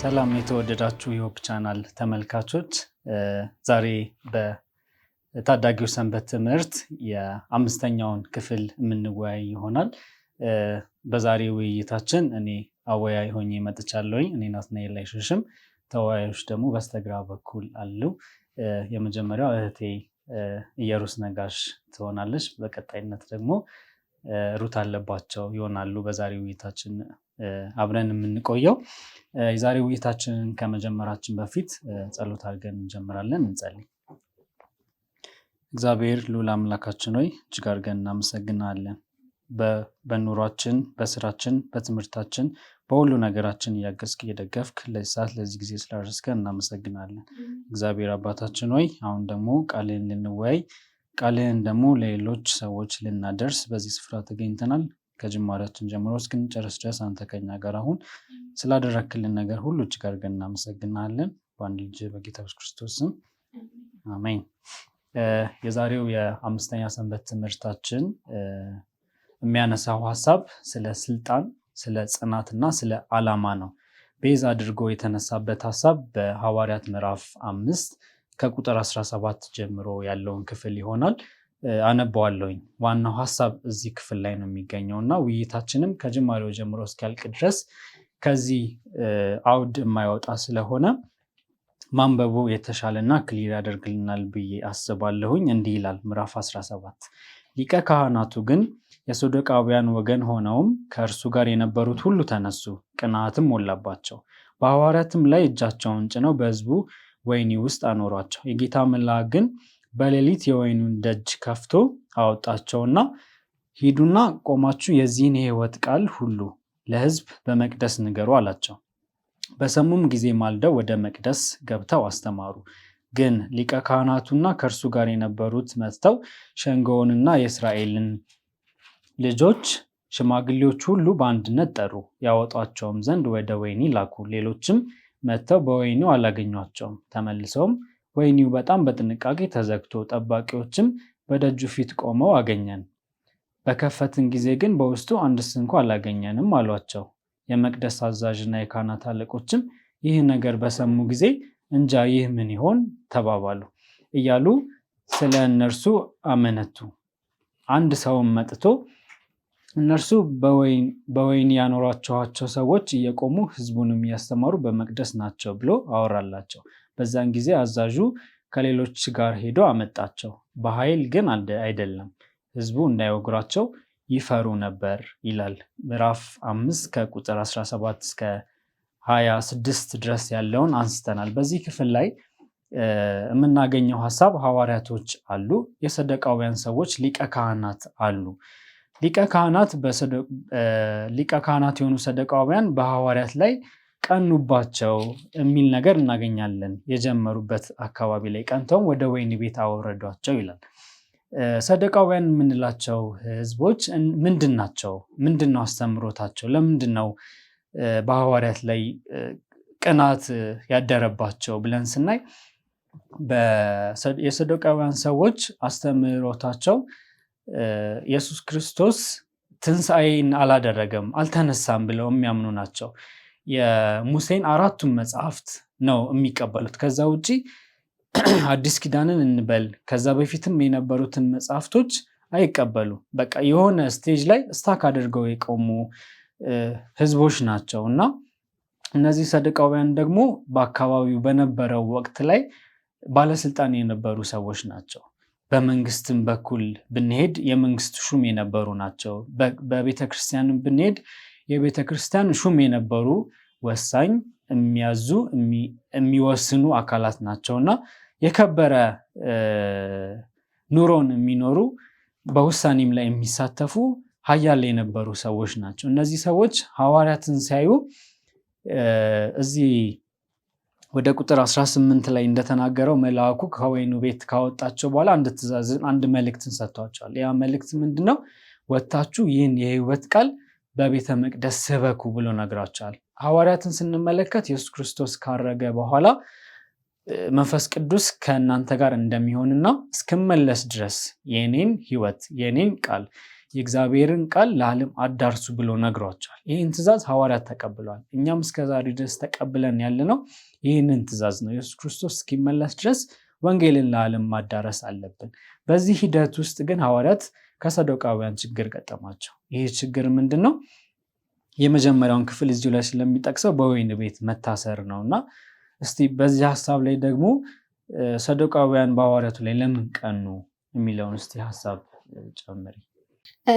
ሰላም የተወደዳችሁ የሆፕ ቻናል ተመልካቾች፣ ዛሬ በታዳጊው ሰንበት ትምህርት የአምስተኛውን ክፍል የምንወያይ ይሆናል። በዛሬ ውይይታችን እኔ አወያይ ሆኜ መጥቻለሁኝ። እኔ ናትናኤል አይሸሽም፣ ተወያዮች ደግሞ በስተግራ በኩል አሉ። የመጀመሪያው እህቴ ኢየሩስ ነጋሽ ትሆናለች። በቀጣይነት ደግሞ ሩት አለባቸው ይሆናሉ። በዛሬ ውይይታችን አብረን የምንቆየው። የዛሬ ውይይታችንን ከመጀመራችን በፊት ጸሎት አድርገን እንጀምራለን። እንጸልይ። እግዚአብሔር ልዑል አምላካችን ሆይ እጅግ አድርገን እናመሰግናለን። በኑሯችን፣ በስራችን፣ በትምህርታችን፣ በሁሉ ነገራችን እያገዝክ እየደገፍክ ለዚህ ሰዓት ለዚህ ጊዜ ስላደረስከን እናመሰግናለን። እግዚአብሔር አባታችን ሆይ አሁን ደግሞ ቃልህን ልንወያይ፣ ቃልህን ደግሞ ለሌሎች ሰዎች ልናደርስ በዚህ ስፍራ ተገኝተናል። ከጅማሬያችን ጀምሮ እስክንጨርስ ድረስ አንተ ከኛ ጋር አሁን ስላደረክልን ነገር ሁሉ እጅግ አድርገን እናመሰግናለን። በአንድ ልጅ በጌታ ኢየሱስ ክርስቶስ ስም አሜን። የዛሬው የአምስተኛ ሰንበት ትምህርታችን የሚያነሳው ሀሳብ ስለ ስልጣን፣ ስለ ጽናትና ስለ ዓላማ ነው። ቤዝ አድርጎ የተነሳበት ሀሳብ በሐዋርያት ምዕራፍ 5 ከቁጥር 17 ጀምሮ ያለውን ክፍል ይሆናል። አነባዋለሁኝ። ዋናው ሀሳብ እዚህ ክፍል ላይ ነው የሚገኘው እና ውይይታችንም ከጅማሬው ጀምሮ እስኪያልቅ ድረስ ከዚህ አውድ የማይወጣ ስለሆነ ማንበቡ የተሻለና ክሊር ያደርግልናል ብዬ አስባለሁኝ። እንዲህ ይላል ምዕራፍ 17 ሊቀ ካህናቱ ግን የሰዶቃውያን ወገን ሆነውም ከእርሱ ጋር የነበሩት ሁሉ ተነሱ፣ ቅንዓትም ሞላባቸው። በሐዋርያትም ላይ እጃቸውን ጭነው በሕዝቡ ወህኒ ውስጥ አኖሯቸው። የጌታ መልአክ ግን በሌሊት የወህኒውን ደጅ ከፍቶ አወጣቸውና ሂዱና ቆማችሁ የዚህን የሕይወት ቃል ሁሉ ለሕዝብ በመቅደስ ንገሩ አላቸው። በሰሙም ጊዜ ማልደው ወደ መቅደስ ገብተው አስተማሩ። ግን ሊቀ ካህናቱና ከእርሱ ጋር የነበሩት መጥተው ሸንጎውንና የእስራኤልን ልጆች ሽማግሌዎች ሁሉ በአንድነት ጠሩ፣ ያወጧቸውም ዘንድ ወደ ወህኒ ላኩ። ሌሎችም መጥተው በወህኒው አላገኟቸውም። ተመልሰውም ወህኒው በጣም በጥንቃቄ ተዘግቶ ጠባቂዎችም በደጁ ፊት ቆመው አገኘን፣ በከፈትን ጊዜ ግን በውስጡ አንድስ እንኳ አላገኘንም አሏቸው። የመቅደስ አዛዥና የካህናት አለቆችም ይህ ነገር በሰሙ ጊዜ እንጃ ይህ ምን ይሆን ተባባሉ እያሉ ስለ እነርሱ አመነቱ። አንድ ሰውም መጥቶ እነርሱ በወህኒ ያኖሯቸዋቸው ሰዎች እየቆሙ ሕዝቡንም እያስተማሩ በመቅደስ ናቸው ብሎ አወራላቸው። በዛን ጊዜ አዛዡ ከሌሎች ጋር ሄዶ አመጣቸው፣ በኃይል ግን አይደለም፣ ሕዝቡ እንዳይወግሯቸው ይፈሩ ነበር ይላል። ምዕራፍ 5 ከቁጥር 17 እስከ 26 ድረስ ያለውን አንስተናል። በዚህ ክፍል ላይ የምናገኘው ሀሳብ ሐዋርያቶች አሉ፣ የሰዶቃውያን ሰዎች ሊቀ ካህናት አሉ። ሊቀ ካህናት የሆኑ ሰዶቃውያን በሐዋርያት ላይ ቀኑባቸው የሚል ነገር እናገኛለን። የጀመሩበት አካባቢ ላይ ቀንተውም ወደ ወህኒ ቤት አወረዷቸው ይላል። ሰዶቃውያን የምንላቸው ህዝቦች ምንድን ናቸው? ምንድን ነው አስተምሮታቸው? ለምንድን ነው በሐዋርያት ላይ ቅናት ያደረባቸው ብለን ስናይ የሰዶቃውያን ሰዎች አስተምሮታቸው ኢየሱስ ክርስቶስ ትንሣኤን አላደረገም፣ አልተነሳም ብለው የሚያምኑ ናቸው። የሙሴን 4ቱን መጽሐፍት ነው የሚቀበሉት። ከዛ ውጪ አዲስ ኪዳንን እንበል ከዛ በፊትም የነበሩትን መጽሐፍቶች አይቀበሉ። በቃ የሆነ ስቴጅ ላይ ስታክ አድርገው የቆሙ ህዝቦች ናቸው እና እነዚህ ሰዶቃውያን ደግሞ በአካባቢው በነበረው ወቅት ላይ ባለስልጣን የነበሩ ሰዎች ናቸው። በመንግስትም በኩል ብንሄድ የመንግስት ሹም የነበሩ ናቸው። በቤተክርስቲያንም ብንሄድ የቤተክርስቲያን ሹም የነበሩ ወሳኝ፣ የሚያዙ፣ የሚወስኑ አካላት ናቸውና የከበረ ኑሮን የሚኖሩ በውሳኔም ላይ የሚሳተፉ ኃያል የነበሩ ሰዎች ናቸው። እነዚህ ሰዎች ሐዋርያትን ሲያዩ እዚህ ወደ ቁጥር 18 ላይ እንደተናገረው መልአኩ ከወህኒ ቤት ካወጣቸው በኋላ አንድ መልእክትን ሰጥቷቸዋል። ያ መልእክት ምንድነው? ወጥታችሁ ይህን የሕይወት ቃል በቤተ መቅደስ ስበኩ ብሎ ነግራቸዋል። ሐዋርያትን ስንመለከት ኢየሱስ ክርስቶስ ካረገ በኋላ መንፈስ ቅዱስ ከእናንተ ጋር እንደሚሆንና እስክመለስ ድረስ የኔን ሕይወት፣ የኔን ቃል፣ የእግዚአብሔርን ቃል ለዓለም አዳርሱ ብሎ ነግሯቸዋል። ይህን ትእዛዝ ሐዋርያት ተቀብለዋል። እኛም እስከዛሬ ድረስ ተቀብለን ያለነው ይህንን ትእዛዝ ነው። ኢየሱስ ክርስቶስ እስኪመለስ ድረስ ወንጌልን ለዓለም ማዳረስ አለብን። በዚህ ሂደት ውስጥ ግን ሐዋርያት ከሰዶቃውያን ችግር ገጠማቸው። ይህ ችግር ምንድነው? የመጀመሪያውን ክፍል እዚሁ ላይ ስለሚጠቅሰው በወህኒ ቤት መታሰር ነውና እስቲ በዚህ ሐሳብ ላይ ደግሞ ሰዶቃውያን በሐዋርያቱ ላይ ለምን ቀኑ የሚለውን እስቲ ሐሳብ ጨምሪ።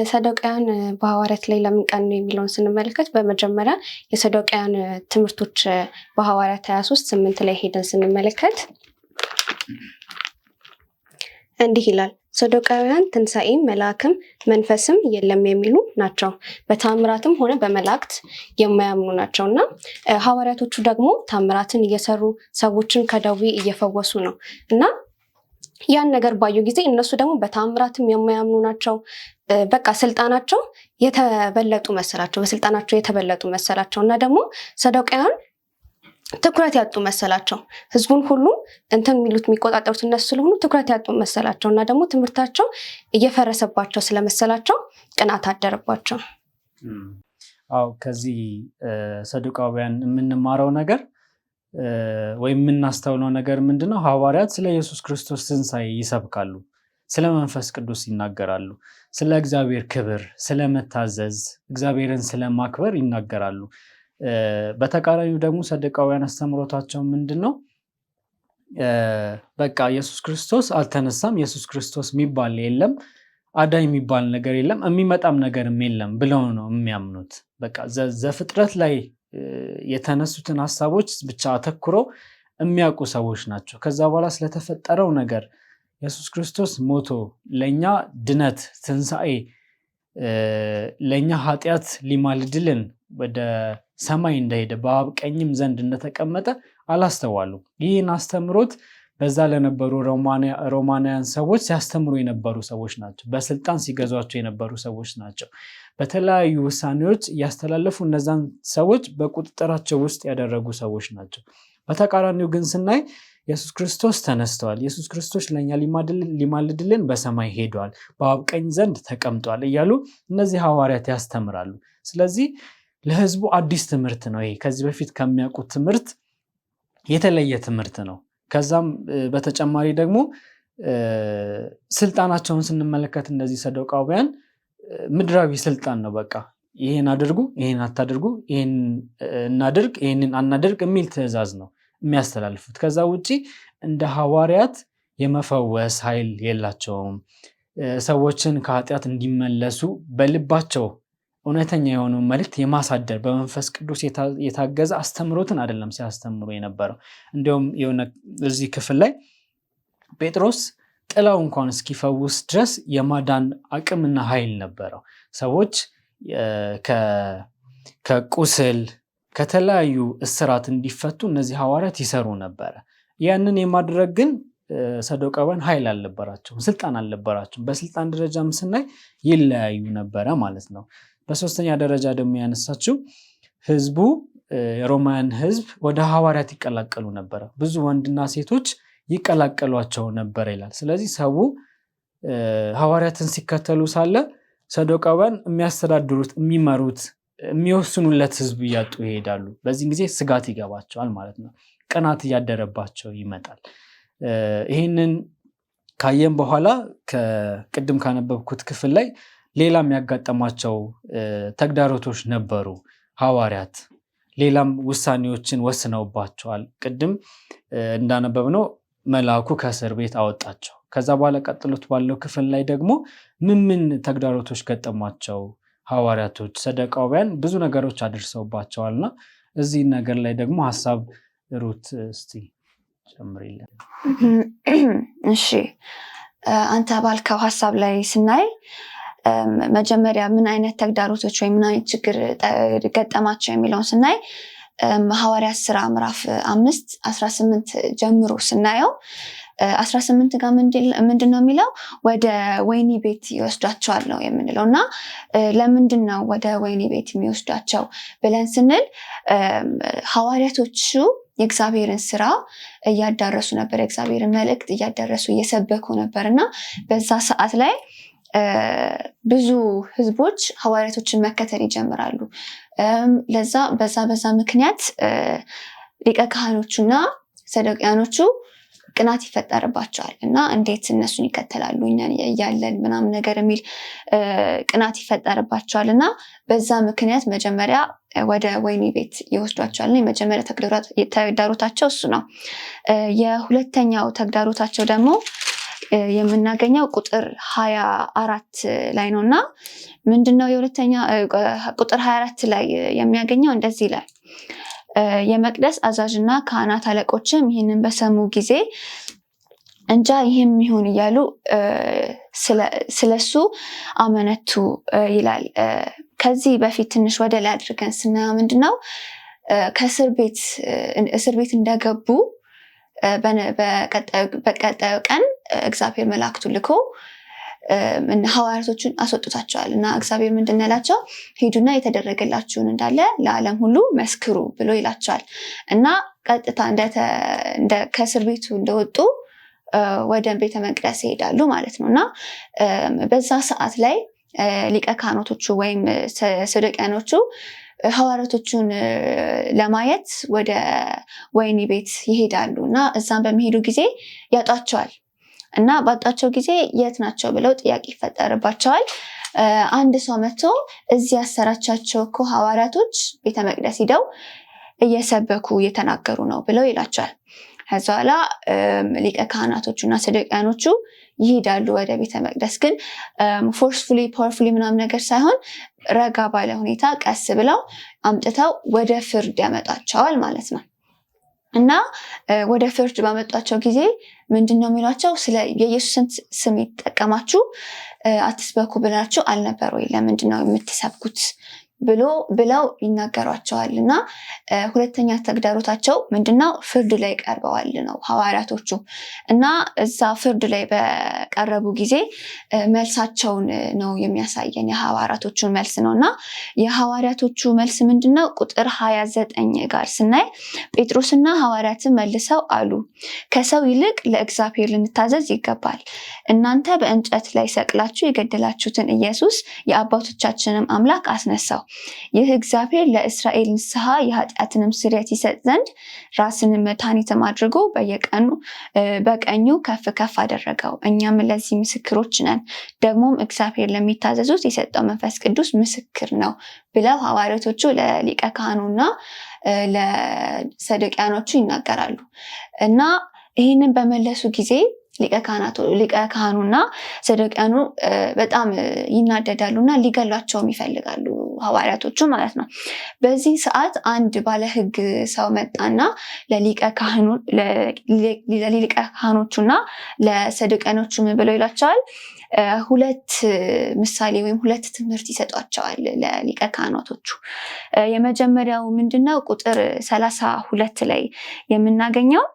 ሰዶቃውያን በሐዋርያት ላይ ለምን ቀኑ የሚለውን ስንመለከት በመጀመሪያ የሰዶቃውያን ትምህርቶች በሐዋርያት 23:8 ላይ ሄደን ስንመለከት እንዲህ ይላል። ሰዶቃውያን ትንሣኤም መልአክም መንፈስም የለም የሚሉ ናቸው፣ በታምራትም ሆነ በመላእክት የማያምኑ ናቸውና ሐዋርያቶቹ ደግሞ ታምራትን እየሰሩ ሰዎችን ከደዌ እየፈወሱ ነው እና ያን ነገር ባዩ ጊዜ እነሱ ደግሞ በታምራትም የማያምኑ ናቸው። በቃ ስልጣናቸው የተበለጡ መሰላቸው፣ በስልጣናቸው የተበለጡ መሰላቸው እና ደግሞ ሰዶቃውያን ትኩረት ያጡ መሰላቸው። ህዝቡን ሁሉ እንትን የሚሉት የሚቆጣጠሩት እነሱ ስለሆኑ ትኩረት ያጡ መሰላቸው እና ደግሞ ትምህርታቸው እየፈረሰባቸው ስለመሰላቸው ቅናት አደረባቸው። አዎ ከዚህ ሰዶቃውያን የምንማረው ነገር ወይም የምናስተውለው ነገር ምንድነው? ሐዋርያት ስለ ኢየሱስ ክርስቶስ ትንሣኤ ይሰብካሉ፣ ስለ መንፈስ ቅዱስ ይናገራሉ፣ ስለ እግዚአብሔር ክብር፣ ስለ መታዘዝ፣ እግዚአብሔርን ስለ ማክበር ይናገራሉ። በተቃራኒው ደግሞ ሰዶቃውያን አስተምሮታቸው ምንድነው? በቃ ኢየሱስ ክርስቶስ አልተነሳም፣ ኢየሱስ ክርስቶስ የሚባል የለም፣ አዳኝ የሚባል ነገር የለም፣ የሚመጣም ነገርም የለም ብለው ነው የሚያምኑት። በቃ ዘፍጥረት ላይ የተነሱትን ሐሳቦች ብቻ አተኩረው የሚያውቁ ሰዎች ናቸው። ከዛ በኋላ ስለተፈጠረው ነገር ኢየሱስ ክርስቶስ ሞቶ ለኛ ድነት ትንሣኤ ለኛ ኃጢአት ሊማልድልን ወደ ሰማይ እንደሄደ በአብ ቀኝም ዘንድ እንደተቀመጠ አላስተዋሉ። ይህን አስተምሮት በዛ ለነበሩ ሮማናውያን ሰዎች ሲያስተምሩ የነበሩ ሰዎች ናቸው። በስልጣን ሲገዟቸው የነበሩ ሰዎች ናቸው። በተለያዩ ውሳኔዎች ያስተላለፉ እነዛን ሰዎች በቁጥጥራቸው ውስጥ ያደረጉ ሰዎች ናቸው። በተቃራኒው ግን ስናይ ኢየሱስ ክርስቶስ ተነስተዋል፣ ኢየሱስ ክርስቶስ ለኛ ሊማልድልን በሰማይ ሄዷል፣ በአብ ቀኝ ዘንድ ተቀምጧል እያሉ እነዚህ ሐዋርያት ያስተምራሉ። ስለዚህ ለህዝቡ አዲስ ትምህርት ነው። ይሄ ከዚህ በፊት ከሚያውቁት ትምህርት የተለየ ትምህርት ነው። ከዛም በተጨማሪ ደግሞ ስልጣናቸውን ስንመለከት እነዚህ ሰዶቃውያን ምድራዊ ስልጣን ነው። በቃ ይሄን አድርጉ፣ ይሄን አታድርጉ፣ ይሄን እናድርግ፣ ይሄንን አናድርግ የሚል ትእዛዝ ነው የሚያስተላልፉት። ከዛ ውጪ እንደ ሐዋርያት የመፈወስ ኃይል የላቸውም። ሰዎችን ከኃጢአት እንዲመለሱ በልባቸው እውነተኛ የሆነው መልእክት የማሳደር በመንፈስ ቅዱስ የታገዘ አስተምሮትን አይደለም ሲያስተምሩ የነበረው። እንዲሁም የሆነ እዚህ ክፍል ላይ ጴጥሮስ ጥላው እንኳን እስኪፈውስ ድረስ የማዳን አቅምና ኃይል ነበረው። ሰዎች ከቁስል ከተለያዩ እስራት እንዲፈቱ እነዚህ ሐዋርያት ይሰሩ ነበረ። ያንን የማድረግ ግን ሰዶቃውያን ኃይል አልነበራቸውም፣ ስልጣን አልነበራቸውም። በስልጣን ደረጃም ስናይ ይለያዩ ነበረ ማለት ነው። በሶስተኛ ደረጃ ደግሞ ያነሳችው ህዝቡ የሮማውያን ህዝብ ወደ ሐዋርያት ይቀላቀሉ ነበረ። ብዙ ወንድና ሴቶች ይቀላቀሏቸው ነበር ይላል። ስለዚህ ሰው ሐዋርያትን ሲከተሉ ሳለ ሰዶቃውያን የሚያስተዳድሩት፣ የሚመሩት፣ የሚወስኑለት ህዝብ እያጡ ይሄዳሉ። በዚህ ጊዜ ስጋት ይገባቸዋል ማለት ነው። ቅናት እያደረባቸው ይመጣል። ይህንን ካየን በኋላ ቅድም ካነበብኩት ክፍል ላይ ሌላ የሚያጋጠማቸው ተግዳሮቶች ነበሩ። ሐዋርያት ሌላም ውሳኔዎችን ወስነውባቸዋል። ቅድም እንዳነበብነው መልአኩ ከእስር ቤት አወጣቸው። ከዛ በኋላ ቀጥሎት ባለው ክፍል ላይ ደግሞ ምን ተግዳሮቶች ገጠሟቸው ሐዋርያቶች? ሰዶቃውያን ብዙ ነገሮች አድርሰውባቸዋልና እዚህ ነገር ላይ ደግሞ ሐሳብ ሩት እስቲ ጨምሪልን። እሺ አንተ ባልከው ሐሳብ ላይ ስናይ መጀመሪያ ምን አይነት ተግዳሮቶች ወይ ምን አይነት ችግር ገጠማቸው የሚለውን ስናይ ሐዋርያት ሥራ ምዕራፍ 5:18 ጀምሮ ስናየው 18 ጋር ምንድነው የሚለው? ወደ ወህኒ ቤት ይወስዳቸዋል ነው የምንለው። እና ለምንድነው ወደ ወህኒ ቤት የሚወስዳቸው ብለን ስንል ሐዋርያቶቹ የእግዚአብሔርን ስራ እያዳረሱ ነበር፣ የእግዚአብሔርን መልእክት እያዳረሱ እየሰበኩ ነበር እና በዛ ሰዓት ላይ ብዙ ህዝቦች ሐዋርያቶችን መከተል ይጀምራሉ። በዛ ምክንያት ሊቀ ካህኖቹና ሰዱቃውያኖቹ ቅናት ይፈጠርባቸዋል እና እንዴት እነሱን ይከተላሉ እኛ እያለን ምናምን ነገር የሚል ቅናት ይፈጠርባቸዋል እና በዛ ምክንያት መጀመሪያ ወደ ወህኒ ቤት ይወስዷቸዋል እና የመጀመሪያ ተግዳሮታቸው እሱ ነው። የሁለተኛው ተግዳሮታቸው ደግሞ የምናገኘው ቁጥር 24 ላይ ነው እና ምንድነው የሁለተኛ ቁጥር 24 ላይ የሚያገኘው እንደዚህ ይላል። የመቅደስ አዛዥና ካህናት አለቆችም ይህንን በሰሙ ጊዜ እንጃ ይህም ይሁን እያሉ ስለሱ አመነቱ ይላል። ከዚህ በፊት ትንሽ ወደ ላይ አድርገን ስናየው ምንድነው እስር ቤት እንደገቡ በቀጣዩ ቀን እግዚአብሔር መላእክቱን ልኮ ሐዋርያቶቹን አስወጥቷቸዋል እና እግዚአብሔር ምንድን ያላቸው ሂዱና የተደረገላችሁን እንዳለ ለዓለም ሁሉ መስክሩ ብሎ ይላቸዋል እና ቀጥታ ከእስር ቤቱ እንደወጡ ወደ ቤተ መቅደስ ይሄዳሉ ማለት ነው እና በዛ ሰዓት ላይ ሊቀ ካህናቶቹ ወይም ሰዱቃውያኖቹ ሐዋርያቶቹን ለማየት ወደ ወህኒ ቤት ይሄዳሉ እና እዛም በሚሄዱ ጊዜ ያጧቸዋል እና ባጧቸው ጊዜ የት ናቸው ብለው ጥያቄ ይፈጠርባቸዋል። አንድ ሰው መጥቶ እዚህ ያሰራቻቸው እኮ ሐዋርያቶች ቤተ መቅደስ ሂደው እየሰበኩ እየተናገሩ ነው ብለው ይላቸዋል። ከዛ በኋላ ሊቀ ካህናቶቹና ሰዱቃውያኖቹ ይሄዳሉ ወደ ቤተ መቅደስ፣ ግን ፎርስፉሊ ፓወርፉሊ ምናምን ነገር ሳይሆን ረጋ ባለ ሁኔታ ቀስ ብለው አምጥተው ወደ ፍርድ ያመጣቸዋል ማለት ነው እና ወደ ፍርድ ባመጧቸው ጊዜ ምንድነው የሚሏቸው? ስለ የኢየሱስን ስም ይጠቀማችሁ አትስበኩ ብላችሁ አልነበር ወይ? ለምንድነው የምትሰብኩት ብለው ይናገሯቸዋል እና ሁለተኛ ተግዳሮታቸው ምንድነው? ፍርድ ላይ ቀርበዋል ነው ሐዋርያቶቹ እና እዛ ፍርድ ላይ በቀረቡ ጊዜ መልሳቸውን ነው የሚያሳየን፣ የሐዋርያቶቹን መልስ ነው እና የሐዋርያቶቹ መልስ ምንድነው? ቁጥር 29 ጋር ስናይ ጴጥሮስና ሐዋርያትን መልሰው አሉ፣ ከሰው ይልቅ ለእግዚአብሔር ልንታዘዝ ይገባል። እናንተ በእንጨት ላይ ሰቅላችሁ የገደላችሁትን ኢየሱስ የአባቶቻችንም አምላክ አስነሳው። ይህ እግዚአብሔር ለእስራኤል ንስሐ የኃጢአትንም ስርየት ይሰጥ ዘንድ ራስንም መድኃኒትም አድርጎ በቀኙ ከፍ ከፍ አደረገው። እኛም ለዚህ ምስክሮች ነን። ደግሞም እግዚአብሔር ለሚታዘዙት የሰጠው መንፈስ ቅዱስ ምስክር ነው ብለው ሐዋርያቶቹ ለሊቀ ካህኑና ለሰዱቃውያኖቹ ይናገራሉ እና ይህንን በመለሱ ጊዜ ሊቀ ካህኑና ሰዱቃውያኑ በጣም ይናደዳሉ እና ሊገሏቸውም ይፈልጋሉ፣ ሐዋርያቶቹ ማለት ነው። በዚህ ሰዓት አንድ ባለ ሕግ ሰው መጣና ለሊቀ ካህኖቹና ለሰዱቃውያኖቹ ምን ብለው ይላቸዋል? ሁለት ምሳሌ ወይም ሁለት ትምህርት ይሰጧቸዋል ለሊቀ ካህናቶቹ። የመጀመሪያው ምንድነው? ቁጥር 32 ላይ የምናገኘው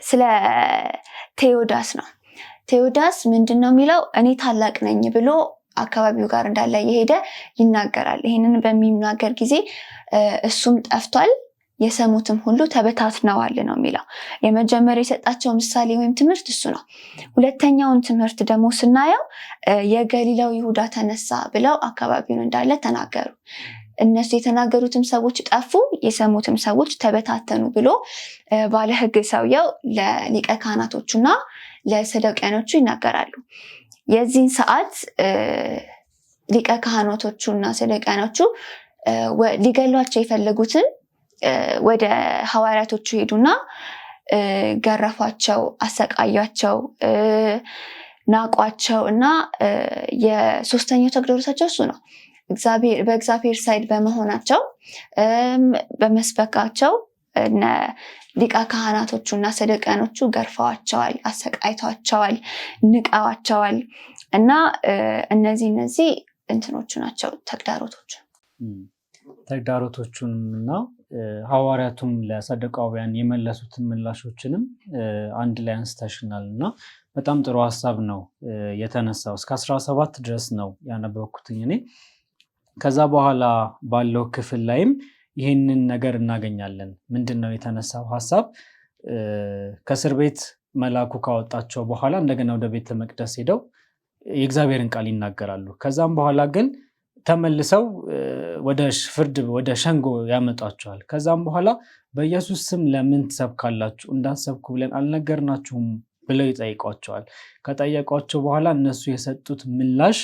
ስለ ቴዎዳስ ነው። ቴዎዳስ ምንድነው የሚለው? እኔ ታላቅ ነኝ ብሎ አካባቢው ጋር እንዳለ የሄደ ይናገራል። ይህንን በሚናገር ጊዜ እሱም ጠፍቷል፣ የሰሙትም ሁሉ ተበታትነዋል ነው የሚለው። የመጀመሪያ የሰጣቸው ምሳሌ ወይም ትምህርት እሱ ነው። ሁለተኛውን ትምህርት ደግሞ ስናየው የገሊላው ይሁዳ ተነሳ ብለው አካባቢውን እንዳለ ተናገሩ። እነሱ የተናገሩትም ሰዎች ጠፉ፣ የሰሙትም ሰዎች ተበታተኑ ብሎ ባለ ሕግ ሰውየው ለሊቀ ካህናቶቹና ለሰዱቃውያኖቹ ይናገራሉ። የዚህን ሰዓት ሊቀ ካህናቶቹና ሰዱቃውያኖቹ ሊገሏቸው የፈለጉትን ወደ ሐዋርያቶቹ ሄዱና ገረፏቸው፣ አሰቃያቸው፣ ናቋቸው እና የሶስተኛው ተግዳሮታቸው እሱ ነው። በእግዚአብሔር ሳይድ በመሆናቸው በመስበካቸው ሊቀ ካህናቶቹ እና ሰዱቃውያኖቹ ገርፈዋቸዋል፣ አሰቃይተዋቸዋል፣ ንቀዋቸዋል እና እነዚህ እንትኖቹ ናቸው ተግዳሮቶቹን እና ሐዋርያቱም ለሰዱቃውያን የመለሱትን ምላሾችንም አንድ ላይ አንስተሽናል እና በጣም ጥሩ ሀሳብ ነው የተነሳው። እስከ 17 ድረስ ነው ያነበብኩትኝ እኔ። ከዛ በኋላ ባለው ክፍል ላይም ይህንን ነገር እናገኛለን። ምንድን ነው የተነሳው ሀሳብ? ከእስር ቤት መልአኩ ካወጣቸው በኋላ እንደገና ወደ ቤተ መቅደስ ሄደው የእግዚአብሔርን ቃል ይናገራሉ። ከዛም በኋላ ግን ተመልሰው ወደ ፍርድ ወደ ሸንጎ ያመጣቸዋል። ከዛም በኋላ በኢየሱስ ስም ለምን ትሰብካላችሁ? እንዳትሰብኩ ብለን አልነገርናችሁም ብለው ይጠይቋቸዋል። ከጠየቋቸው በኋላ እነሱ የሰጡት ምላሽ፣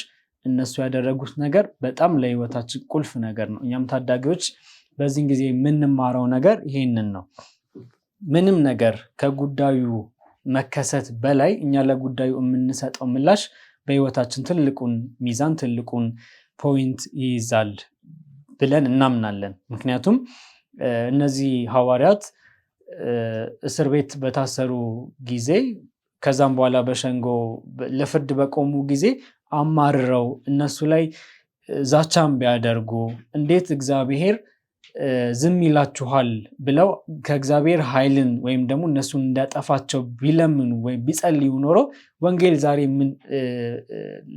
እነሱ ያደረጉት ነገር በጣም ለህይወታችን ቁልፍ ነገር ነው። እኛም ታዳጊዎች በዚህን ጊዜ የምንማረው ነገር ይሄንን ነው። ምንም ነገር ከጉዳዩ መከሰት በላይ እኛ ለጉዳዩ የምንሰጠው ምላሽ በህይወታችን ትልቁን ሚዛን ትልቁን ፖይንት ይይዛል ብለን እናምናለን። ምክንያቱም እነዚህ ሐዋርያት እስር ቤት በታሰሩ ጊዜ ከዛም በኋላ በሸንጎ ለፍርድ በቆሙ ጊዜ አማርረው እነሱ ላይ ዛቻም ቢያደርጉ እንዴት እግዚአብሔር ዝም ይላችኋል ብለው ከእግዚአብሔር ኃይልን ወይም ደግሞ እነሱን እንዲያጠፋቸው ቢለምኑ ወይም ቢጸልዩ ኖሮ ወንጌል ዛሬ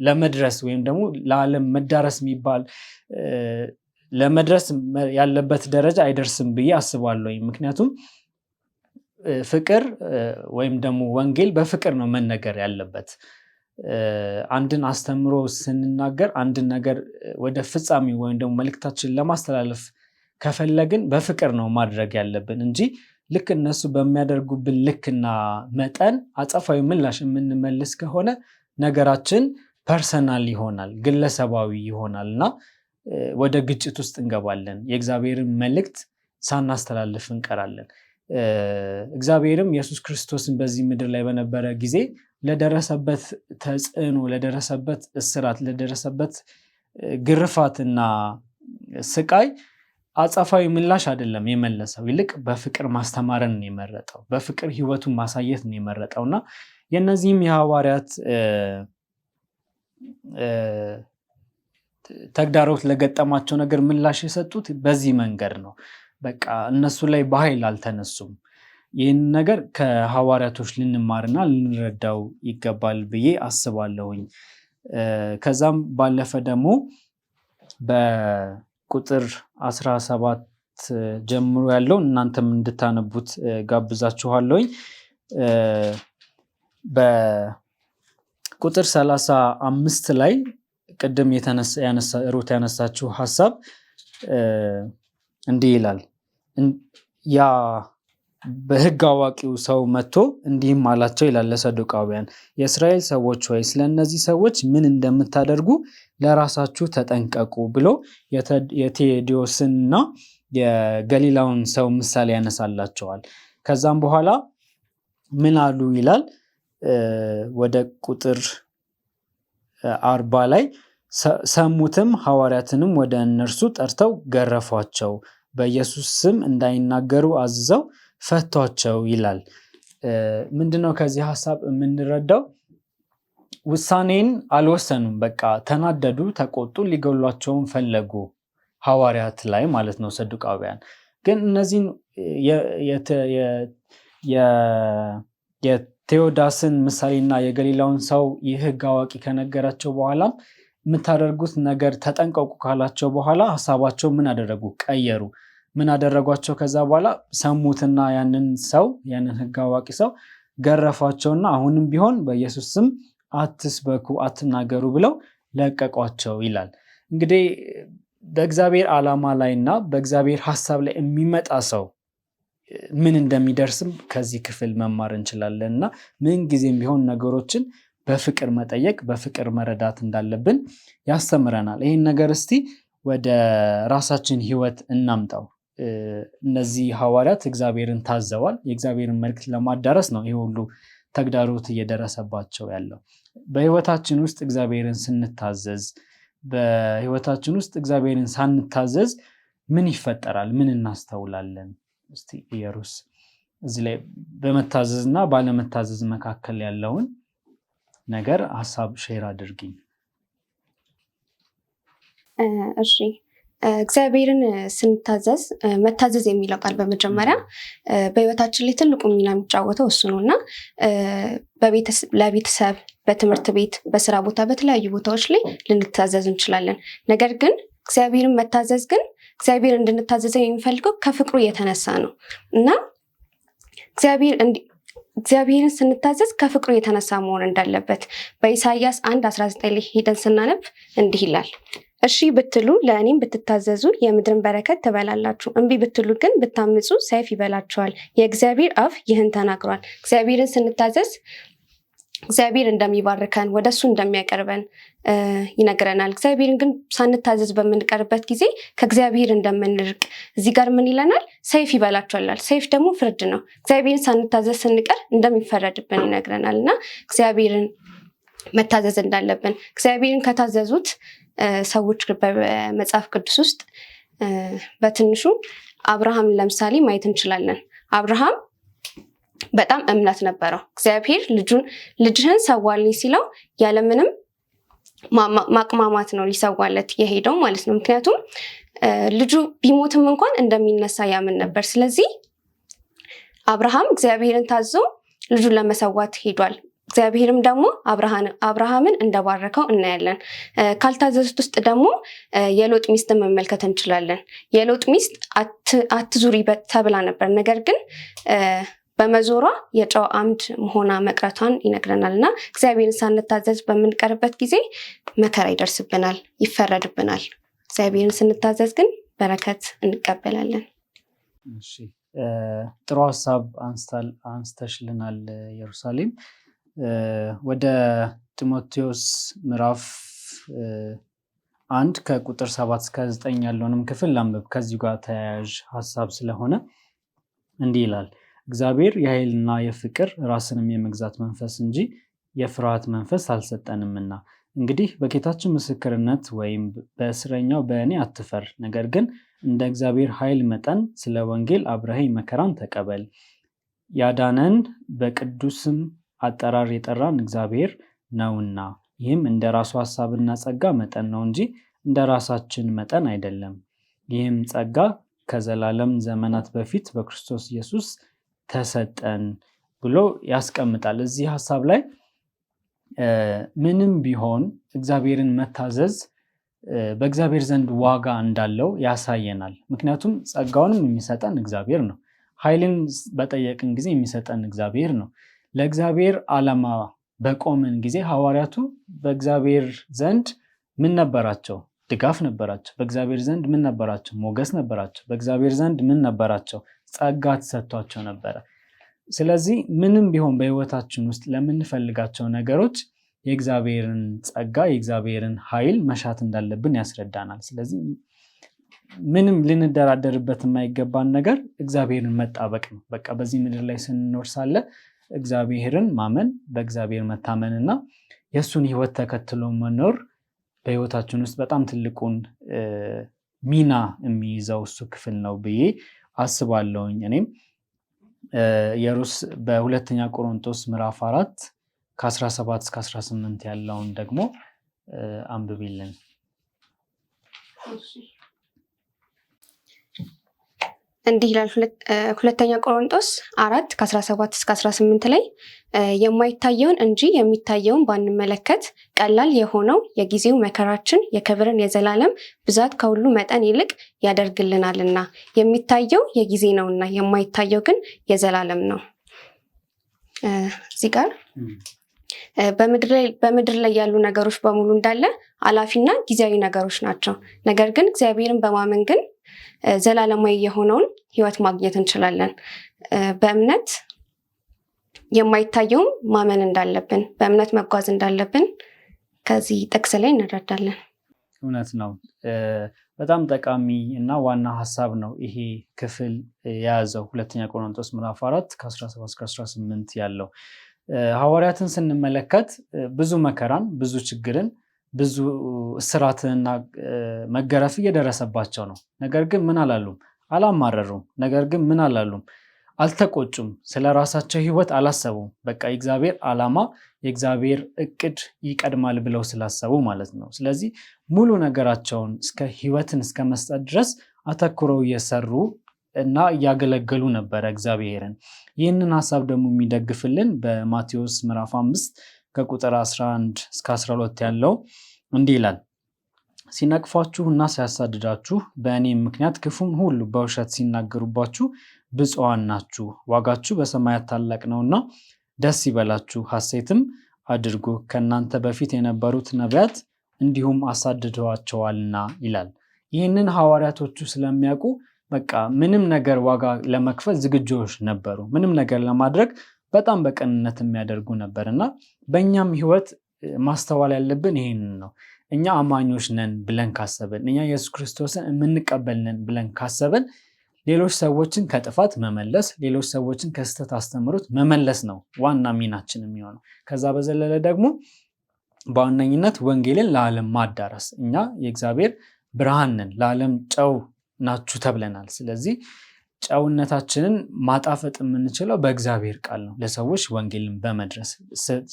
ለመድረስ ወይም ደግሞ ለዓለም መዳረስ የሚባል ለመድረስ ያለበት ደረጃ አይደርስም ብዬ አስባለሁ። ምክንያቱም ፍቅር ወይም ደግሞ ወንጌል በፍቅር ነው መነገር ያለበት። አንድን አስተምሮ ስንናገር አንድን ነገር ወደ ፍጻሜ ወይም ደግሞ መልእክታችን ለማስተላለፍ ከፈለግን በፍቅር ነው ማድረግ ያለብን እንጂ ልክ እነሱ በሚያደርጉብን ልክና መጠን አጸፋዊ ምላሽ የምንመልስ ከሆነ ነገራችን ፐርሰናል ይሆናል፣ ግለሰባዊ ይሆናል እና ወደ ግጭት ውስጥ እንገባለን። የእግዚአብሔርን መልእክት ሳናስተላልፍ እንቀራለን። እግዚአብሔርም ኢየሱስ ክርስቶስን በዚህ ምድር ላይ በነበረ ጊዜ ለደረሰበት ተጽዕኖ፣ ለደረሰበት እስራት፣ ለደረሰበት ግርፋትና ስቃይ አጸፋዊ ምላሽ አይደለም የመለሰው። ይልቅ በፍቅር ማስተማርን ነው የመረጠው፣ በፍቅር ህይወቱን ማሳየት ነው የመረጠው እና የእነዚህም የሐዋርያት ተግዳሮት ለገጠማቸው ነገር ምላሽ የሰጡት በዚህ መንገድ ነው። በቃ እነሱ ላይ በኃይል አልተነሱም። ይህን ነገር ከሐዋርያቶች ልንማርና ልንረዳው ይገባል ብዬ አስባለሁኝ። ከዛም ባለፈ ደግሞ በቁጥር 17 ጀምሮ ያለው እናንተም እንድታነቡት ጋብዛችኋለሁኝ። በቁጥር 35 ላይ ቅድም ሩት ያነሳችው ሐሳብ እንዲህ ይላል። ያ በሕግ አዋቂው ሰው መጥቶ እንዲህም አላቸው ይላል ለሰዱቃውያን፣ የእስራኤል ሰዎች ሆይ ስለነዚህ ሰዎች ምን እንደምታደርጉ ለራሳችሁ ተጠንቀቁ ብሎ የቴዎድዮስንና የገሊላውን ሰው ምሳሌ ያነሳላቸዋል። ከዛም በኋላ ምን አሉ ይላል ወደ ቁጥር 40 ላይ ሰሙትም፣ ሐዋርያትንም ወደ እነርሱ ጠርተው ገረፏቸው፣ በኢየሱስ ስም እንዳይናገሩ አዝዘው ፈቷቸው ይላል። ምንድነው ከዚህ ሐሳብ የምንረዳው? ውሳኔን አልወሰኑም። በቃ ተናደዱ፣ ተቆጡ፣ ሊገሏቸውን ፈለጉ ሐዋርያት ላይ ማለት ነው ሰዱቃውያን። ግን እነዚህን የቴዎዳስን ምሳሌና የገሊላውን ሰው የሕግ አዋቂ ከነገራቸው በኋላም የምታደርጉት ነገር ተጠንቀቁ ካላቸው በኋላ ሐሳባቸው ምን አደረጉ? ቀየሩ። ምን አደረጓቸው? ከዛ በኋላ ሰሙትና ያንን ሕግ አዋቂ ሰው ገረፏቸውና አሁንም ቢሆን በኢየሱስ ስም አትስበኩ፣ አትናገሩ ብለው ለቀቋቸው ይላል። እንግዲህ በእግዚአብሔር ዓላማ ላይና በእግዚአብሔር ሐሳብ ላይ የሚመጣ ሰው ምን እንደሚደርስም ከዚህ ክፍል መማር እንችላለን እና ምን ጊዜም ቢሆን ነገሮችን በፍቅር መጠየቅ፣ በፍቅር መረዳት እንዳለብን ያስተምረናል። ይህን ነገር እስቲ ወደ ራሳችን ህይወት እናምጣው። እነዚህ ሐዋርያት እግዚአብሔርን ታዘዋል። የእግዚአብሔርን መልእክት ለማዳረስ ነው ይህ ሁሉ ተግዳሮት እየደረሰባቸው ያለው። በህይወታችን ውስጥ እግዚአብሔርን ስንታዘዝ፣ በህይወታችን ውስጥ እግዚአብሔርን ሳንታዘዝ ምን ይፈጠራል? ምን እናስተውላለን? እስቲ ኢየሩስ እዚህ ላይ በመታዘዝና ባለመታዘዝ መካከል ያለውን ነገር ሐሳብ ሼር አድርጊኝ። እሺ፣ እግዚአብሔርን ስንታዘዝ፣ መታዘዝ የሚለው ቃል በመጀመሪያ በህይወታችን ላይ ትልቁ ሚና የሚጫወተው እሱ ነው እና ለቤተሰብ፣ በትምህርት ቤት፣ በስራ ቦታ፣ በተለያዩ ቦታዎች ላይ ልንታዘዝ እንችላለን። ነገር ግን እግዚአብሔርን መታዘዝ ግን እግዚአብሔር እንድንታዘዘው የሚፈልገው ከፍቅሩ የተነሳ ነው እና እግዚአብሔርን ስንታዘዝ ከፍቅሩ የተነሳ መሆን እንዳለበት በኢሳይያስ 1:19 ላይ ሄደን ስናነብ እንዲህ ይላል፣ እሺ ብትሉ ለእኔም ብትታዘዙ የምድርን በረከት ትበላላችሁ፣ እምቢ ብትሉ ግን ብታምፁ ሰይፍ ይበላችኋል። የእግዚአብሔር አፍ ይህን ተናግሯል። እግዚአብሔርን ስንታዘዝ እግዚአብሔር እንደሚባርከን ወደ እሱ እንደሚያቀርበን ይነግረናል። እግዚአብሔርን ግን ሳንታዘዝ በምንቀርበት ጊዜ ከእግዚአብሔር እንደምንርቅ እዚህ ጋር ምን ይለናል? ሰይፍ ይበላችኋል። ሰይፍ ደግሞ ፍርድ ነው። እግዚአብሔርን ሳንታዘዝ ስንቀር እንደሚፈረድብን ይነግረናል እና እግዚአብሔርን መታዘዝ እንዳለብን እግዚአብሔርን ከታዘዙት ሰዎች በመጽሐፍ ቅዱስ ውስጥ በትንሹ አብርሃም ለምሳሌ ማየት እንችላለን። አብርሃም በጣም እምነት ነበረው። እግዚአብሔር ልጅህን ሰዋልኝ ሲለው ያለምንም ማቅማማት ነው ሊሰዋለት የሄደው ማለት ነው። ምክንያቱም ልጁ ቢሞትም እንኳን እንደሚነሳ ያምን ነበር። ስለዚህ አብርሃም እግዚአብሔርን ታዞ ልጁን ለመሰዋት ሄዷል። እግዚአብሔርም ደግሞ አብርሃምን እንደባረከው እናያለን። ካልታዘዙት ውስጥ ደግሞ የሎጥ ሚስትን መመልከት እንችላለን። የሎጥ ሚስት አትዙሪ ተብላ ነበር። ነገር ግን በመዞሯ የጨው አምድ መሆና መቅረቷን ይነግረናል እና እግዚአብሔርን ሳንታዘዝ በምንቀርበት ጊዜ መከራ ይደርስብናል፣ ይፈረድብናል። እግዚአብሔርን ስንታዘዝ ግን በረከት እንቀበላለን። እሺ፣ ጥሩ ሀሳብ አንስተሽልናል ኢየሩሳሌም። ወደ ጢሞቴዎስ ምዕራፍ 1 ከቁጥር 7 እስከ 9 ያለውንም ክፍል ላንብብ። ከዚሁ ጋር ተያያዥ ሀሳብ ስለሆነ እንዲህ ይላል፣ እግዚአብሔር የኃይልና የፍቅር ራስንም የመግዛት መንፈስ እንጂ የፍርሃት መንፈስ አልሰጠንምና። እንግዲህ በጌታችን ምስክርነት ወይም በእስረኛው በእኔ አትፈር፣ ነገር ግን እንደ እግዚአብሔር ኃይል መጠን ስለ ወንጌል አብረኸኝ መከራን ተቀበል። ያዳነን በቅዱስም አጠራር የጠራን እግዚአብሔር ነውና፣ ይህም እንደ ራሱ ሐሳብና ጸጋ መጠን ነው እንጂ እንደ ራሳችን መጠን አይደለም። ይህም ጸጋ ከዘላለም ዘመናት በፊት በክርስቶስ ኢየሱስ ተሰጠን ብሎ ያስቀምጣል። እዚህ ሀሳብ ላይ ምንም ቢሆን እግዚአብሔርን መታዘዝ በእግዚአብሔር ዘንድ ዋጋ እንዳለው ያሳየናል። ምክንያቱም ጸጋውንም የሚሰጠን እግዚአብሔር ነው። ኃይልን በጠየቅን ጊዜ የሚሰጠን እግዚአብሔር ነው። ለእግዚአብሔር ዓላማ በቆምን ጊዜ ሐዋርያቱ በእግዚአብሔር ዘንድ ምን ነበራቸው? ድጋፍ ነበራቸው። በእግዚአብሔር ዘንድ ምን ነበራቸው? ሞገስ ነበራቸው። በእግዚአብሔር ዘንድ ምን ነበራቸው? ጸጋ ተሰጥቷቸው ነበረ። ስለዚህ ምንም ቢሆን በሕይወታችን ውስጥ ለምንፈልጋቸው ነገሮች የእግዚአብሔርን ጸጋ የእግዚአብሔርን ኃይል መሻት እንዳለብን ያስረዳናል። ስለዚህ ምንም ልንደራደርበት የማይገባን ነገር እግዚአብሔርን መጣበቅ ነው። በቃ በዚህ ምድር ላይ ስንኖር ሳለ እግዚአብሔርን ማመን፣ በእግዚአብሔር መታመንና የእሱን ሕይወት ተከትሎ መኖር በሕይወታችን ውስጥ በጣም ትልቁን ሚና የሚይዘው እሱ ክፍል ነው ብዬ አስባለሁኝ። እኔም በሁለተኛ ቆሮንቶስ ምዕራፍ 4 ከ17 እስከ 18 ያለውን ደግሞ አንብቢልን። እንዲህ ይላል ሁለተኛ ቆሮንቶስ 4 ከ17 እስከ 18 ላይ የማይታየውን እንጂ የሚታየውን ባንመለከት ቀላል የሆነው የጊዜው መከራችን የክብርን የዘላለም ብዛት ከሁሉ መጠን ይልቅ ያደርግልናልና። የሚታየው የጊዜ ነውና የማይታየው ግን የዘላለም ነው። እዚህ ጋር በምድር ላይ ያሉ ነገሮች በሙሉ እንዳለ አላፊና ጊዜያዊ ነገሮች ናቸው። ነገር ግን እግዚአብሔርን በማመን ግን ዘላለማዊ የሆነውን ሕይወት ማግኘት እንችላለን። በእምነት የማይታየውም ማመን እንዳለብን፣ በእምነት መጓዝ እንዳለብን ከዚህ ጥቅስ ላይ እንረዳለን። እውነት ነው። በጣም ጠቃሚ እና ዋና ሀሳብ ነው ይሄ ክፍል የያዘው ሁለተኛ ቆሮንቶስ ምዕራፍ 4 ከ17 እስከ 18 ያለው። ሐዋርያትን ስንመለከት ብዙ መከራን፣ ብዙ ችግርን፣ ብዙ እስራትንና መገረፍ እየደረሰባቸው ነው። ነገር ግን ምን አላሉም? አላማረሩም። ነገር ግን ምን አላሉም? አልተቆጩም። ስለ ራሳቸው ሕይወት አላሰቡም። በቃ የእግዚአብሔር ዓላማ የእግዚአብሔር እቅድ ይቀድማል ብለው ስላሰቡ ማለት ነው። ስለዚህ ሙሉ ነገራቸውን ሕይወትን እስከ መስጠት ድረስ አተኩረው እየሰሩ እና እያገለገሉ ነበረ እግዚአብሔርን። ይህንን ሀሳብ ደግሞ የሚደግፍልን በማቴዎስ ምዕራፍ 5 ከቁጥር 11 እስከ 12 ያለው እንዲህ ይላል፣ ሲነቅፏችሁ እና ሲያሳድዳችሁ በእኔም ምክንያት ክፉም ሁሉ በውሸት ሲናገሩባችሁ ብፁዓን ናችሁ፣ ዋጋችሁ በሰማያት ታላቅ ነውና ደስ ይበላችሁ፣ ሐሴትም አድርጉ፣ ከእናንተ በፊት የነበሩት ነቢያት እንዲሁም አሳድደዋቸዋልና ይላል። ይህንን ሐዋርያቶቹ ስለሚያውቁ በቃ ምንም ነገር ዋጋ ለመክፈል ዝግጁዎች ነበሩ። ምንም ነገር ለማድረግ በጣም በቅንነት የሚያደርጉ ነበርና በእኛም ህይወት ማስተዋል ያለብን ይህንን ነው። እኛ አማኞች ነን ብለን ካሰብን፣ እኛ ኢየሱስ ክርስቶስን የምንቀበል ነን ብለን ካሰብን ሌሎች ሰዎችን ከጥፋት መመለስ፣ ሌሎች ሰዎችን ከስህተት አስተምሮት መመለስ ነው ዋና ሚናችን የሚሆነው። ከዛ በዘለለ ደግሞ በዋነኝነት ወንጌልን ለዓለም ማዳረስ። እኛ የእግዚአብሔር ብርሃን ነን፣ ለዓለም ጨው ናችሁ ተብለናል። ስለዚህ ጨውነታችንን ማጣፈጥ የምንችለው በእግዚአብሔር ቃል ነው። ለሰዎች ወንጌልን በመድረስ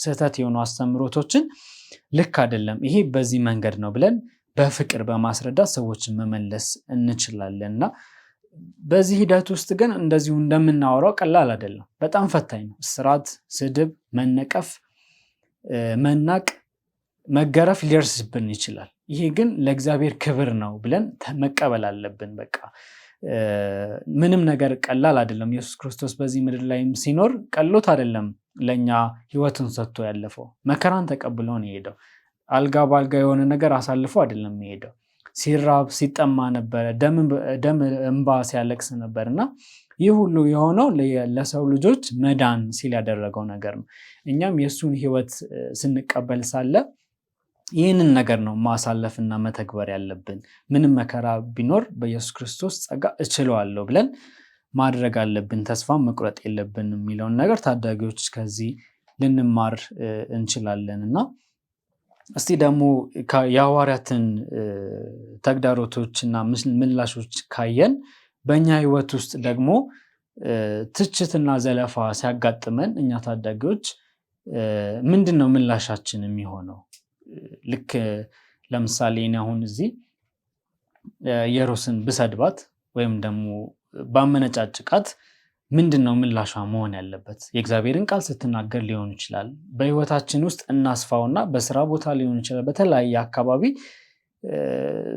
ስህተት የሆኑ አስተምሮቶችን ልክ አይደለም፣ ይሄ በዚህ መንገድ ነው ብለን በፍቅር በማስረዳት ሰዎችን መመለስ እንችላለን። እና በዚህ ሂደት ውስጥ ግን እንደዚሁ እንደምናወራው ቀላል አይደለም፣ በጣም ፈታኝ ነው። እስራት፣ ስድብ፣ መነቀፍ፣ መናቅ፣ መገረፍ ሊደርስብን ይችላል። ይሄ ግን ለእግዚአብሔር ክብር ነው ብለን መቀበል አለብን። በቃ ምንም ነገር ቀላል አይደለም። ኢየሱስ ክርስቶስ በዚህ ምድር ላይም ሲኖር ቀሎት አይደለም ለኛ ህይወትን ሰጥቶ ያለፈው፣ መከራን ተቀብሎ ነው የሄደው። አልጋ ባልጋ የሆነ ነገር አሳልፎ አይደለም የሄደው። ሲራብ ሲጠማ ነበረ፣ ደም እንባ ሲያለቅስ ነበር። እና ይህ ሁሉ የሆነው ለሰው ልጆች መዳን ሲል ያደረገው ነገር ነው። እኛም የእሱን ህይወት ስንቀበል ሳለ ይህንን ነገር ነው ማሳለፍና መተግበር ያለብን። ምንም መከራ ቢኖር በኢየሱስ ክርስቶስ ጸጋ እችለዋለሁ ብለን ማድረግ አለብን። ተስፋ መቁረጥ የለብን የሚለውን ነገር ታዳጊዎች ከዚህ ልንማር እንችላለን። እና እስቲ ደግሞ የሐዋርያትን ተግዳሮቶችና ምላሾች ካየን በእኛ ህይወት ውስጥ ደግሞ ትችትና ዘለፋ ሲያጋጥመን እኛ ታዳጊዎች ምንድን ነው ምላሻችን የሚሆነው? ልክ ለምሳሌ እኔ አሁን እዚህ ኢየሩስን ብሰድባት ወይም ደግሞ ባመነጫጭቃት ምንድን ነው ምላሿ መሆን ያለበት? የእግዚአብሔርን ቃል ስትናገር ሊሆን ይችላል። በህይወታችን ውስጥ እናስፋውና በስራ ቦታ ሊሆን ይችላል። በተለያየ አካባቢ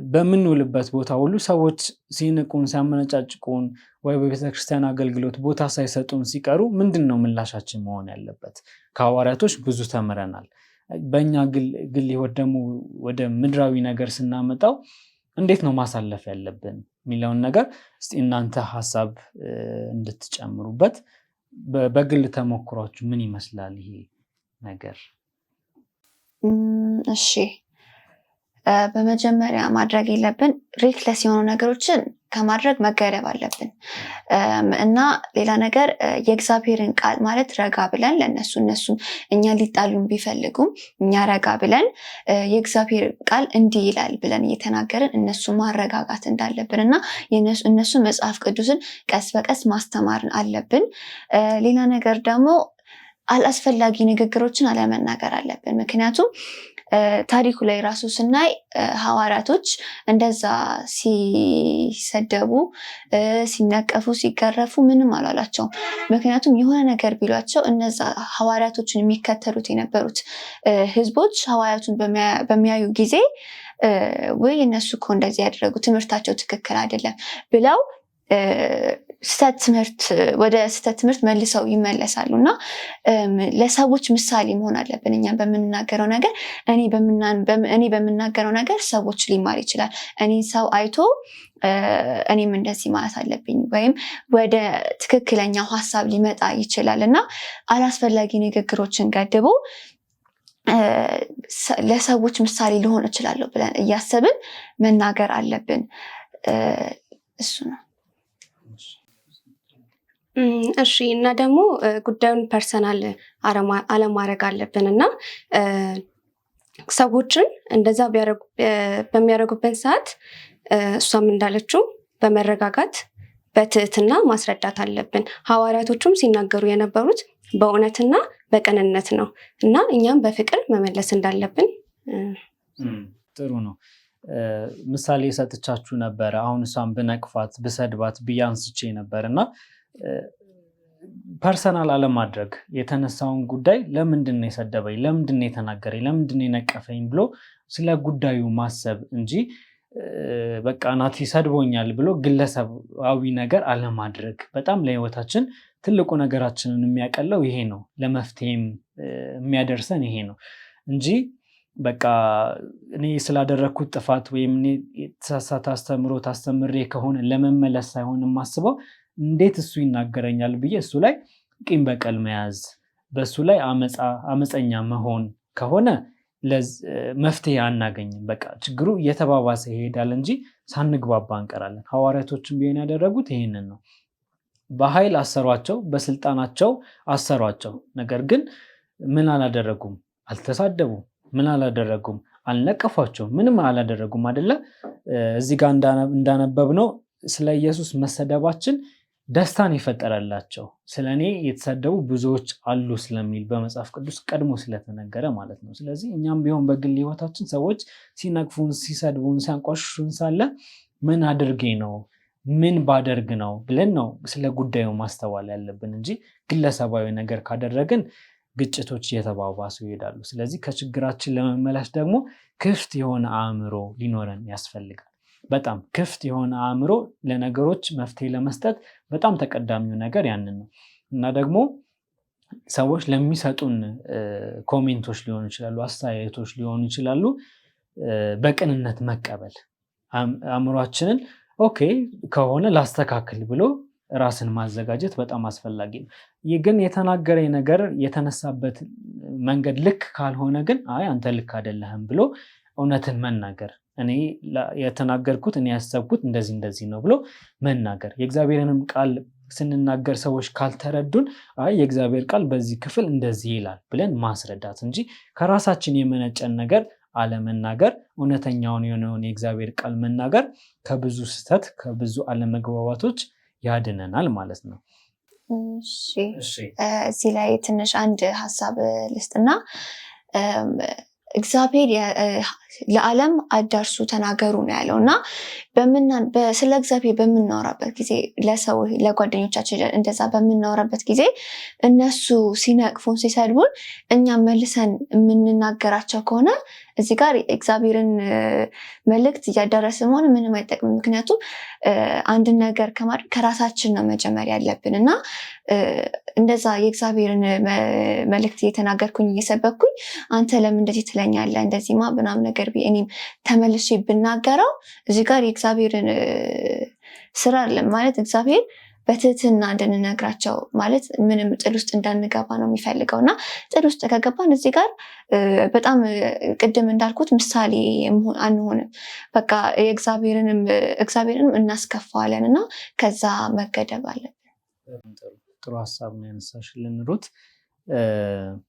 በምንውልበት ቦታ ሁሉ ሰዎች ሲንቁን፣ ሲያመነጫጭቁን ወይ በቤተክርስቲያን አገልግሎት ቦታ ሳይሰጡን ሲቀሩ ምንድን ነው ምላሻችን መሆን ያለበት? ከሐዋርያቶች ብዙ ተምረናል። በእኛ ግል ህይወት ደግሞ ወደ ምድራዊ ነገር ስናመጣው እንዴት ነው ማሳለፍ ያለብን የሚለውን ነገር እስቲ እናንተ ሀሳብ እንድትጨምሩበት። በግል ተሞክሯችሁ ምን ይመስላል ይሄ ነገር? እሺ፣ በመጀመሪያ ማድረግ የለብን ሬክለስ የሆኑ ነገሮችን ከማድረግ መገደብ አለብን። እና ሌላ ነገር የእግዚአብሔርን ቃል ማለት ረጋ ብለን እነሱ እኛ ሊጣሉን ቢፈልጉም እኛ ረጋ ብለን የእግዚአብሔር ቃል እንዲህ ይላል ብለን እየተናገርን እነሱ ማረጋጋት እንዳለብን እና እነሱ መጽሐፍ ቅዱስን ቀስ በቀስ ማስተማርን አለብን። ሌላ ነገር ደግሞ አላስፈላጊ ንግግሮችን አለመናገር አለብን። ምክንያቱም ታሪኩ ላይ ራሱ ስናይ ሐዋርያቶች እንደዛ ሲሰደቡ፣ ሲነቀፉ፣ ሲገረፉ ምንም አላላቸውም። ምክንያቱም የሆነ ነገር ቢሏቸው እነዛ ሐዋርያቶችን የሚከተሉት የነበሩት ህዝቦች ሐዋርያቱን በሚያዩ ጊዜ ወይ እነሱ እኮ እንደዚህ ያደረጉ ትምህርታቸው ትክክል አይደለም ብለው ወደ ስተት ትምህርት መልሰው ይመለሳሉ። እና ለሰዎች ምሳሌ መሆን አለብን። እኛ በምንናገረው ነገር እኔ በምናገረው ነገር ሰዎች ሊማር ይችላል። እኔ ሰው አይቶ እኔም እንደዚህ ማለት አለብኝ ወይም ወደ ትክክለኛው ሀሳብ ሊመጣ ይችላል። እና አላስፈላጊ ንግግሮችን ገድቦ ለሰዎች ምሳሌ ሊሆን እችላለሁ ብለን እያሰብን መናገር አለብን። እሱ ነው። እሺ፣ እና ደግሞ ጉዳዩን ፐርሰናል አለማድረግ አለብን እና ሰዎችን እንደዛ በሚያደርጉበት ሰዓት እሷም እንዳለችው በመረጋጋት በትህትና ማስረዳት አለብን። ሐዋርያቶቹም ሲናገሩ የነበሩት በእውነትና በቅንነት ነው እና እኛም በፍቅር መመለስ እንዳለብን። ጥሩ ነው። ምሳሌ ሰጥቻችሁ ነበረ። አሁን እሷን ብነቅፋት ብሰድባት ብያንስቼ ነበር እና ፐርሰናል አለማድረግ፣ የተነሳውን ጉዳይ ለምንድን ነው የሰደበኝ፣ ለምንድን ነው የተናገረኝ፣ ለምንድን ነው የነቀፈኝ ብሎ ስለ ጉዳዩ ማሰብ እንጂ በቃ ናቲ ሰድቦኛል ብሎ ግለሰባዊ ነገር አለማድረግ በጣም ለህይወታችን ትልቁ ነገራችንን የሚያቀለው ይሄ ነው። ለመፍትሄም የሚያደርሰን ይሄ ነው እንጂ በቃ እኔ ስላደረኩት ጥፋት ወይም እኔ የተሳሳተ አስተምሮት አስተምሬ ከሆነ ለመመለስ ሳይሆን የማስበው እንዴት እሱ ይናገረኛል ብዬ እሱ ላይ ቂም በቀል መያዝ በሱ ላይ አመፀኛ መሆን ከሆነ መፍትሄ አናገኝም። በቃ ችግሩ እየተባባሰ ይሄዳል እንጂ ሳንግባባ እንቀራለን። ሐዋርያቶችም ቢሆን ያደረጉት ይሄንን ነው። በኃይል አሰሯቸው፣ በስልጣናቸው አሰሯቸው። ነገር ግን ምን አላደረጉም? አልተሳደቡም። ምን አላደረጉም? አልነቀፏቸውም። ምንም አላደረጉም አይደለ? እዚህ ጋር እንዳነበብነው ስለ ኢየሱስ መሰደባችን ደስታን የፈጠረላቸው ስለኔ የተሰደቡ ብዙዎች አሉ ስለሚል በመጽሐፍ ቅዱስ ቀድሞ ስለተነገረ ማለት ነው። ስለዚህ እኛም ቢሆን በግል ህይወታችን ሰዎች ሲነቅፉን፣ ሲሰድቡን፣ ሲያንቋሽሹን ሳለ ምን አድርጌ ነው ምን ባደርግ ነው ብለን ነው ስለ ጉዳዩ ማስተዋል ያለብን እንጂ ግለሰባዊ ነገር ካደረግን ግጭቶች እየተባባሱ ይሄዳሉ። ስለዚህ ከችግራችን ለመመለስ ደግሞ ክፍት የሆነ አእምሮ ሊኖረን ያስፈልጋል። በጣም ክፍት የሆነ አእምሮ ለነገሮች መፍትሄ ለመስጠት በጣም ተቀዳሚው ነገር ያንን ነው እና ደግሞ ሰዎች ለሚሰጡን ኮሜንቶች ሊሆኑ ይችላሉ፣ አስተያየቶች ሊሆኑ ይችላሉ፣ በቅንነት መቀበል አእምሯችንን ኦኬ ከሆነ ላስተካክል ብሎ ራስን ማዘጋጀት በጣም አስፈላጊ ነው። ይህ ግን የተናገረኝ ነገር የተነሳበት መንገድ ልክ ካልሆነ ግን አይ አንተ ልክ አይደለህም ብሎ እውነትን መናገር፣ እኔ የተናገርኩት እኔ ያሰብኩት እንደዚህ ነው ብሎ መናገር። የእግዚአብሔርንም ቃል ስንናገር ሰዎች ካልተረዱን አይ የእግዚአብሔር ቃል በዚህ ክፍል እንደዚህ ይላል ብለን ማስረዳት እንጂ ከራሳችን የመነጨን ነገር አለመናገር፣ እውነተኛውን የሆነውን የእግዚአብሔር ቃል መናገር ከብዙ ስህተት ከብዙ አለመግባባቶች ያድነናል ማለት ነው። እዚህ ላይ ትንሽ አንድ ሀሳብ ልስጥና እግዚአብሔር ለዓለም አዳርሱ ተናገሩ ነው ያለው እና ስለ እግዚአብሔር በምናወራበት ጊዜ ለሰው ለጓደኞቻችን እንደዛ በምናወራበት ጊዜ እነሱ ሲነቅፉን ሲሰድቡን እኛም መልሰን የምንናገራቸው ከሆነ እዚህ ጋር እግዚአብሔርን መልእክት እያዳረስ መሆን ምንም አይጠቅም። ምክንያቱም አንድን ነገር ከማድረግ ከራሳችን ነው መጀመር ያለብን እና እንደዛ የእግዚአብሔርን መልእክት እየተናገርኩኝ እየሰበኩኝ አንተ ለምን እንደዚህ ትለኛለህ እንደዚህማ ምናምን ነገር እኔም ተመልሼ ብናገረው እዚህ ጋር የእግዚአብሔርን ስራ አለም ማለት እግዚአብሔር በትህትና እንድንነግራቸው ማለት ምንም ጥል ውስጥ እንዳንገባ ነው የሚፈልገው እና ጥል ውስጥ ከገባን እዚህ ጋር በጣም ቅድም እንዳልኩት ምሳሌ አንሆንም። በቃ እግዚአብሔርንም እናስከፋዋለን እና ከዛ መገደብ አለብን። ጥሩ ሀሳብ ነው ያነሳሽልን ሩት።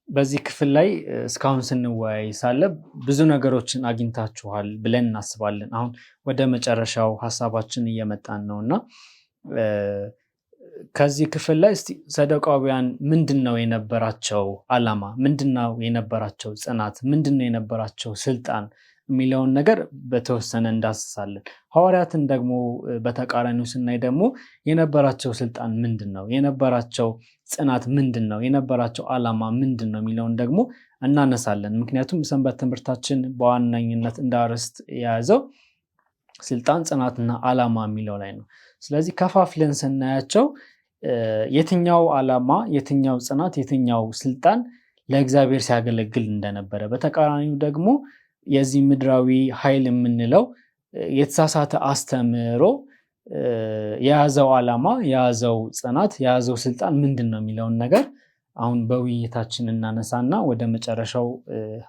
በዚህ ክፍል ላይ እስካሁን ስንወያይ ሳለ ብዙ ነገሮችን አግኝታችኋል ብለን እናስባለን። አሁን ወደ መጨረሻው ሀሳባችን እየመጣን ነው እና ከዚህ ክፍል ላይ እስቲ ሰዶቃውያን ምንድነው የነበራቸው ዓላማ፣ ምንድነው የነበራቸው ጽናት፣ ምንድነው የነበራቸው ስልጣን የሚለውን ነገር በተወሰነ እንዳስሳለን። ሐዋርያትን ደግሞ በተቃራኒው ስናይ ደግሞ የነበራቸው ስልጣን ምንድነው፣ የነበራቸው ጽናት ምንድነው፣ የነበራቸው ዓላማ ምንድነው የሚለውን ደግሞ እናነሳለን። ምክንያቱም ሰንበት ትምህርታችን በዋነኝነት እንዳርስት የያዘው ስልጣን፣ ጽናትና ዓላማ የሚለው ላይ ነው። ስለዚህ ከፋፍለን ስናያቸው የትኛው ዓላማ፣ የትኛው ጽናት፣ የትኛው ስልጣን ለእግዚአብሔር ሲያገለግል እንደነበረ፣ በተቃራኒው ደግሞ የዚህ ምድራዊ ኃይል የምንለው የተሳሳተ አስተምህሮ የያዘው ዓላማ፣ የያዘው ጽናት፣ የያዘው ስልጣን ምንድን ነው የሚለውን ነገር አሁን በውይይታችን እናነሳና ወደ መጨረሻው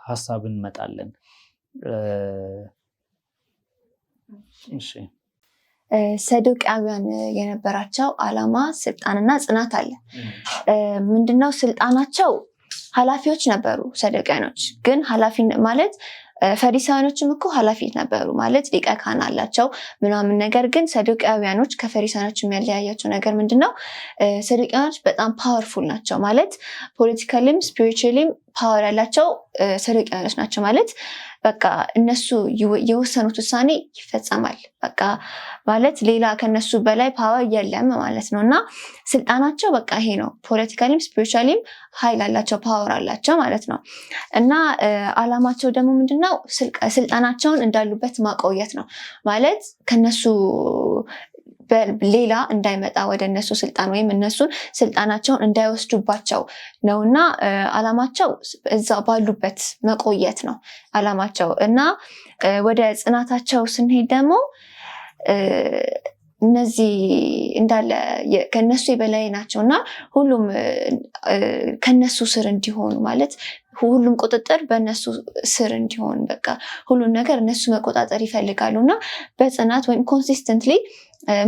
ሀሳብ እንመጣለን። እሺ፣ ሰዶቃውያን የነበራቸው ዓላማ ስልጣንና ጽናት አለ። ምንድነው ስልጣናቸው? ኃላፊዎች ነበሩ ሰዶቃውያኖች። ግን ኃላፊ ማለት ፈሪሳውያኖችም እኮ ኃላፊት ነበሩ ማለት ሊቀ ካህን አላቸው ምናምን። ነገር ግን ሰዶቃውያኖች ከፈሪሳውያኖች የሚያለያያቸው ነገር ምንድነው? ሰዶቃውያኖች በጣም ፓወርፉል ናቸው ማለት ፖለቲካሊም ስፒሪቹዋሊም ፓወር ያላቸው ሰዶቃውያኖች ናቸው ማለት በቃ እነሱ የወሰኑት ውሳኔ ይፈጸማል። በቃ ማለት ሌላ ከነሱ በላይ ፓወር የለም ማለት ነው እና ስልጣናቸው በቃ ይሄ ነው። ፖለቲካሊም ስፒሪቹዋሊም ኃይል አላቸው፣ ፓወር አላቸው ማለት ነው እና አላማቸው ደግሞ ምንድነው? ስልጣናቸውን እንዳሉበት ማቆየት ነው ማለት ከነሱ ሌላ እንዳይመጣ ወደ እነሱ ስልጣን ወይም እነሱን ስልጣናቸውን እንዳይወስዱባቸው ነውና አላማቸው እዛ ባሉበት መቆየት ነው አላማቸው። እና ወደ ጽናታቸው ስንሄድ ደግሞ እነዚህ እንዳለ ከነሱ የበላይ ናቸው እና ሁሉም ከነሱ ስር እንዲሆኑ ማለት ሁሉም ቁጥጥር በእነሱ ስር እንዲሆን በቃ ሁሉም ነገር እነሱ መቆጣጠር ይፈልጋሉ እና በጽናት ወይም ኮንሲስተንትሊ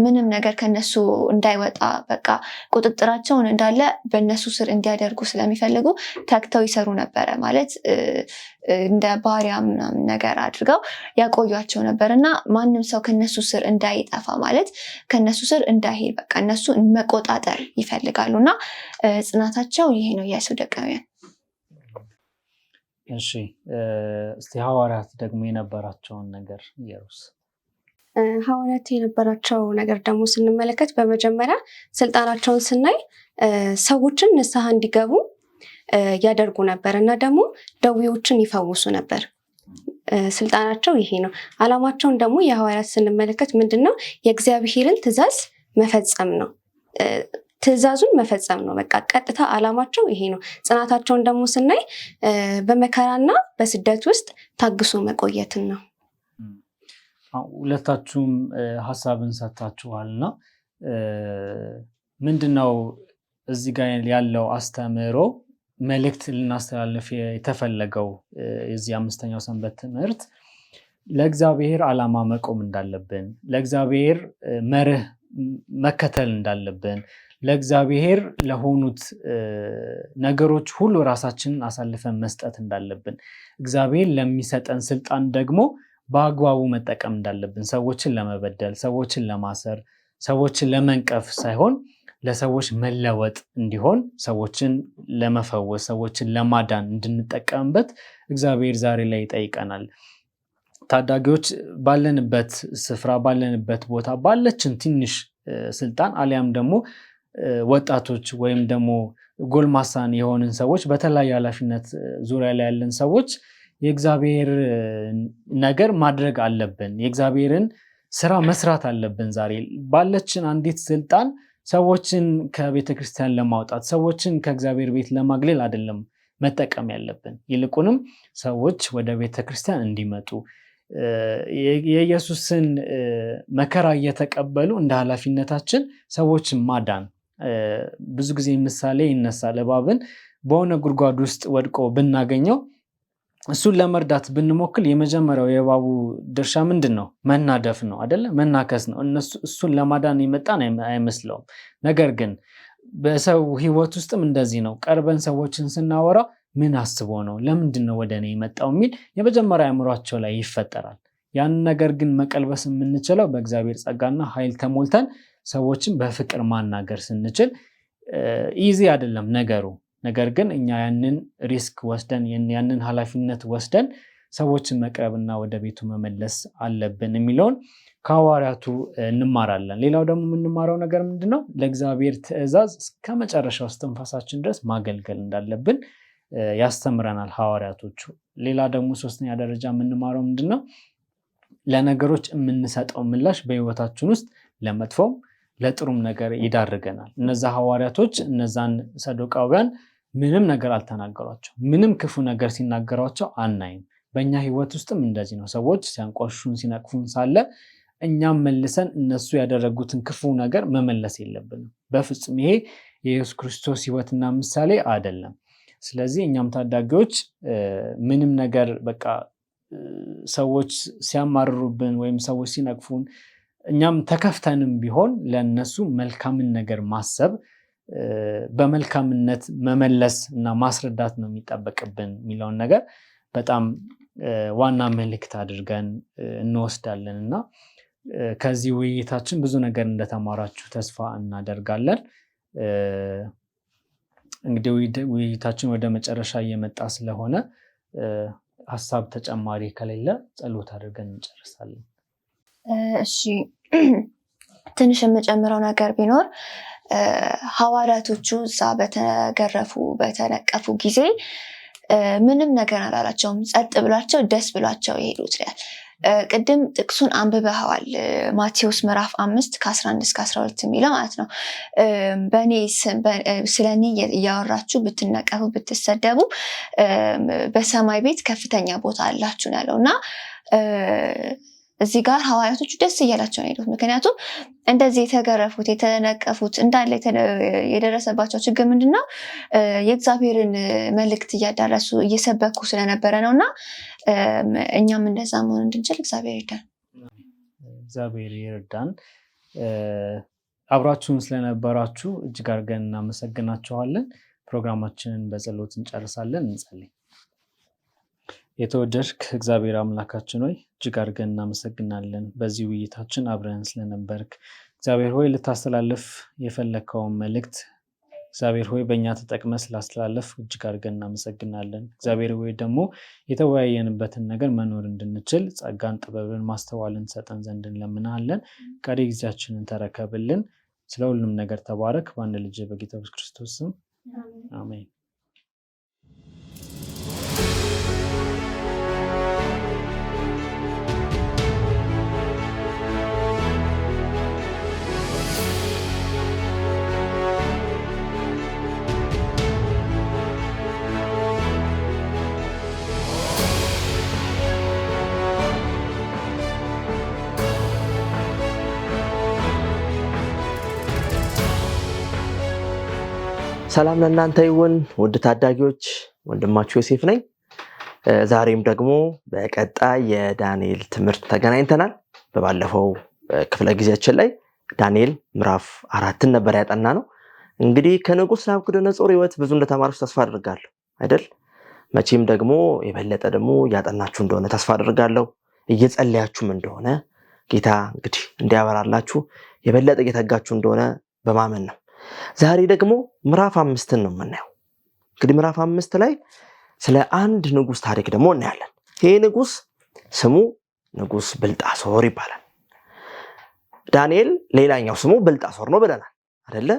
ምንም ነገር ከነሱ እንዳይወጣ በቃ ቁጥጥራቸውን እንዳለ በእነሱ ስር እንዲያደርጉ ስለሚፈልጉ ተግተው ይሰሩ ነበረ ማለት እንደ ባሪያ ምናምን ነገር አድርገው ያቆያቸው ነበር እና ማንም ሰው ከነሱ ስር እንዳይጠፋ ማለት ከነሱ ስር እንዳይሄድ በቃ እነሱ መቆጣጠር ይፈልጋሉ እና ጽናታቸው ይሄ ነው የሰዶቃውያን። እሺ እስቲ ሐዋርያት ደግሞ የነበራቸውን ነገር ኢየሩስ። ሐዋርያት የነበራቸው ነገር ደግሞ ስንመለከት በመጀመሪያ ስልጣናቸውን ስናይ ሰዎችን ንስሐ እንዲገቡ ያደርጉ ነበር እና ደግሞ ደዌዎችን ይፈውሱ ነበር። ስልጣናቸው ይሄ ነው። አላማቸውን ደግሞ የሐዋርያት ስንመለከት ምንድነው? የእግዚአብሔርን ትእዛዝ መፈጸም ነው። ትእዛዙን መፈጸም ነው። በቃ ቀጥታ አላማቸው ይሄ ነው። ጽናታቸውን ደግሞ ስናይ በመከራና በስደት ውስጥ ታግሶ መቆየትን ነው። ሁለታችሁም ሀሳብን ሰጥታችኋልና ምንድነው እዚህ ጋር ያለው አስተምህሮ መልእክት ልናስተላልፍ የተፈለገው? የዚህ 5ኛው ሰንበት ትምህርት ለእግዚአብሔር ዓላማ መቆም እንዳለብን፣ ለእግዚአብሔር መርህ መከተል እንዳለብን፣ ለእግዚአብሔር ለሆኑት ነገሮች ሁሉ ራሳችንን አሳልፈን መስጠት እንዳለብን፣ እግዚአብሔር ለሚሰጠን ስልጣን ደግሞ በአግባቡ መጠቀም እንዳለብን፣ ሰዎችን ለመበደል፣ ሰዎችን ለማሰር፣ ሰዎችን ለመንቀፍ ሳይሆን ለሰዎች መለወጥ እንዲሆን፣ ሰዎችን ለመፈወስ፣ ሰዎችን ለማዳን እንድንጠቀምበት እግዚአብሔር ዛሬ ላይ ይጠይቀናል። ታዳጊዎች ባለንበት ስፍራ ባለንበት ቦታ ባለችን ትንሽ ስልጣን አሊያም ደግሞ ወጣቶች ወይም ደግሞ ጎልማሳን የሆንን ሰዎች በተለያየ ኃላፊነት ዙሪያ ላይ ያለን ሰዎች የእግዚአብሔር ነገር ማድረግ አለብን። የእግዚአብሔርን ስራ መስራት አለብን። ዛሬ ባለችን አንዲት ስልጣን ሰዎችን ከቤተክርስቲያን ለማውጣት፣ ሰዎችን ከእግዚአብሔር ቤት ለማግለል አይደለም መጠቀም ያለብን። ይልቁንም ሰዎች ወደ ቤተክርስቲያን እንዲመጡ የኢየሱስን መከራ እየተቀበሉ እንደ ኃላፊነታችን ሰዎችን ማዳን። ብዙ ጊዜ ምሳሌ ይነሳል። እባብን በሆነ ጉድጓድ ውስጥ ወድቆ ብናገኘው እሱን ለመርዳት ብንሞክል የመጀመሪያው የእባቡ ድርሻ ምንድን ነው? መናደፍ ነው አይደለ? መናከስ ነው። እሱን ለማዳን የመጣን አይመስለውም። ነገር ግን በሰው ህይወት ውስጥም እንደዚህ ነው። ቀርበን ሰዎችን ስናወራ ምን አስቦ ነው? ለምንድን ነው ወደ እኔ የመጣው የሚል የመጀመሪያ አእምሯቸው ላይ ይፈጠራል። ያን ነገር ግን መቀልበስ የምንችለው በእግዚአብሔር ጸጋና ኃይል ተሞልተን ሰዎችን በፍቅር ማናገር ስንችል። ኢዚ አይደለም ነገሩ። ነገር ግን እኛ ያንን ሪስክ ወስደን ያንን ኃላፊነት ወስደን ሰዎችን መቅረብና ወደ ቤቱ መመለስ አለብን የሚለውን ከሐዋርያቱ እንማራለን። ሌላው ደግሞ የምንማረው ነገር ምንድነው? ለእግዚአብሔር ትእዛዝ እስከ መጨረሻው እስትንፋሳችን ድረስ ማገልገል እንዳለብን ያስተምረናል ሐዋርያቶቹ። ሌላ ደግሞ 3ኛ ደረጃ የምንማረው ምንድነው? ለነገሮች የምንሰጠው ምላሽ በህይወታችን ውስጥ ለመጥፎም ለጥሩም ነገር ይዳርገናል። እነዛ ሐዋርያቶች እነዛን ሰዶቃውያን ምንም ነገር አልተናገሯቸው። ምንም ክፉ ነገር ሲናገሯቸው አናይም። በእኛ ህይወት ውስጥም እንደዚህ ነው። ሰዎች ሲያንቋሹን ሲነቅፉን ሳለ እኛም መልሰን እነሱ ያደረጉትን ክፉ ነገር መመለስ የለብንም በፍጹም። ይሄ የኢየሱስ ክርስቶስ ህይወትና ምሳሌ አይደለም። ስለዚህ እኛም ታዳጊዎች ምንም ነገር በቃ ሰዎች ሲያማርሩብን ወይም ሰዎች ሲነቅፉን እኛም ተከፍተንም ቢሆን ለነሱ መልካምን ነገር ማሰብ፣ በመልካምነት መመለስ እና ማስረዳት ነው የሚጠበቅብን የሚለውን ነገር በጣም ዋና መልእክት አድርገን እንወስዳለን እና ከዚህ ውይይታችን ብዙ ነገር እንደተማራችሁ ተስፋ እናደርጋለን። እንግዲህ ውይይታችን ወደ መጨረሻ እየመጣ ስለሆነ ሀሳብ ተጨማሪ ከሌለ ጸሎት አድርገን እንጨርሳለን። እሺ ትንሽ የምጨምረው ነገር ቢኖር ሐዋርያቶቹ እዛ በተገረፉ በተነቀፉ ጊዜ ምንም ነገር አላላቸውም። ጸጥ ብሏቸው ደስ ብሏቸው የሄዱት ይላል። ቅድም ጥቅሱን አንብበዋል። ማቴዎስ ምዕራፍ 5 ከ11 እስከ 12 የሚለው ማለት ነው። ስለኔ እያወራችሁ ብትነቀፉ ብትሰደቡ በሰማይ ቤት ከፍተኛ ቦታ አላችሁ ነው ያለው እና እዚህ ጋር ሐዋርያቶቹ ደስ እያላቸው ነው የሄዱት። ምክንያቱም እንደዚህ የተገረፉት የተነቀፉት እንዳለ የደረሰባቸው ችግር ምንድነው? የእግዚአብሔርን መልእክት እያዳረሱ እየሰበኩ ስለነበረ ነውና እኛም እንደዛ መሆን እንድንችል እግዚአብሔር ይርዳን። እግዚአብሔር ይርዳን። አብራችሁን ስለነበራችሁ እጅግ አድርገን እናመሰግናችኋለን። ፕሮግራማችንን በጸሎት እንጨርሳለን። እንጸልይ። የተወደድክ እግዚአብሔር አምላካችን ሆይ እጅግ አድርገን እናመሰግናለን። በዚህ ውይይታችን አብረን ስለነበርክ እግዚአብሔር ሆይ ልታስተላልፍ የፈለከውን መልእክት እግዚአብሔር ሆይ በእኛ ተጠቅመ ስላስተላለፍ እጅግ አድርገን እናመሰግናለን። እግዚአብሔር ሆይ ደግሞ የተወያየንበትን ነገር መኖር እንድንችል ጸጋን፣ ጥበብን፣ ማስተዋልን ሰጠን ዘንድ እንለምናለን። ቀሪ ጊዜያችንን ተረከብልን። ስለ ሁሉም ነገር ተባረክ። በአንድ ልጅ በጌታ ኢየሱስ ክርስቶስ ስም አሜን። ሰላም ለእናንተ ይሁን ውድ ታዳጊዎች፣ ወንድማችሁ ዮሴፍ ነኝ። ዛሬም ደግሞ በቀጣይ የዳንኤል ትምህርት ተገናኝተናል። በባለፈው ክፍለ ጊዜያችን ላይ ዳንኤል ምዕራፍ 4 ነበር ያጠና ነው። እንግዲህ ከንጉስ ናቡከደነፆር ሕይወት ብዙ እንደተማራችሁ ተስፋ አድርጋለሁ አይደል? መቼም ደግሞ የበለጠ ደግሞ ያጠናችሁ እንደሆነ ተስፋ አድርጋለሁ። እየጸለያችሁም እንደሆነ ጌታ እንግዲህ እንዲያበራላችሁ የበለጠ እየተጋችሁ እንደሆነ በማመን ነው። ዛሬ ደግሞ ምዕራፍ 5 ነው የምናየው። እንግዲህ ምዕራፍ 5 ላይ ስለ አንድ ንጉስ ታሪክ ደግሞ እናያለን። ይሄ ንጉስ ስሙ ንጉስ ብልጣሶር ይባላል። ዳንኤል ሌላኛው ስሙ ብልጣሶር ነው ብለናል አይደለ?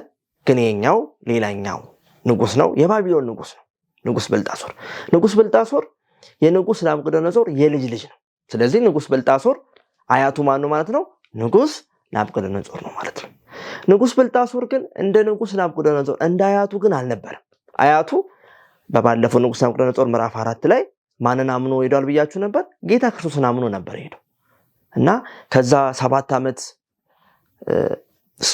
ግን ይሄኛው ሌላኛው ንጉስ ነው፣ የባቢሎን ንጉስ ነው ንጉስ ብልጣሶር። ንጉስ ብልጣሶር የንጉስ ናቡከደነፆር የልጅ ልጅ ነው። ስለዚህ ንጉስ ብልጣሶር አያቱ ማን ነው ማለት ነው? ንጉስ ናቡከደነፆር ነው ማለት ነው። ንጉስ ብልጣሶር ግን እንደ ንጉስ ናቡከደነፆር እንደ አያቱ ግን አልነበረም። አያቱ በባለፈው ንጉስ ናቡከደነፆር ምዕራፍ 4 ላይ ማንን አምኖ ሄዷል ብያችሁ ነበር? ጌታ ክርስቶስን አምኖ ነበር ሄደው እና ከዛ 7 ዓመት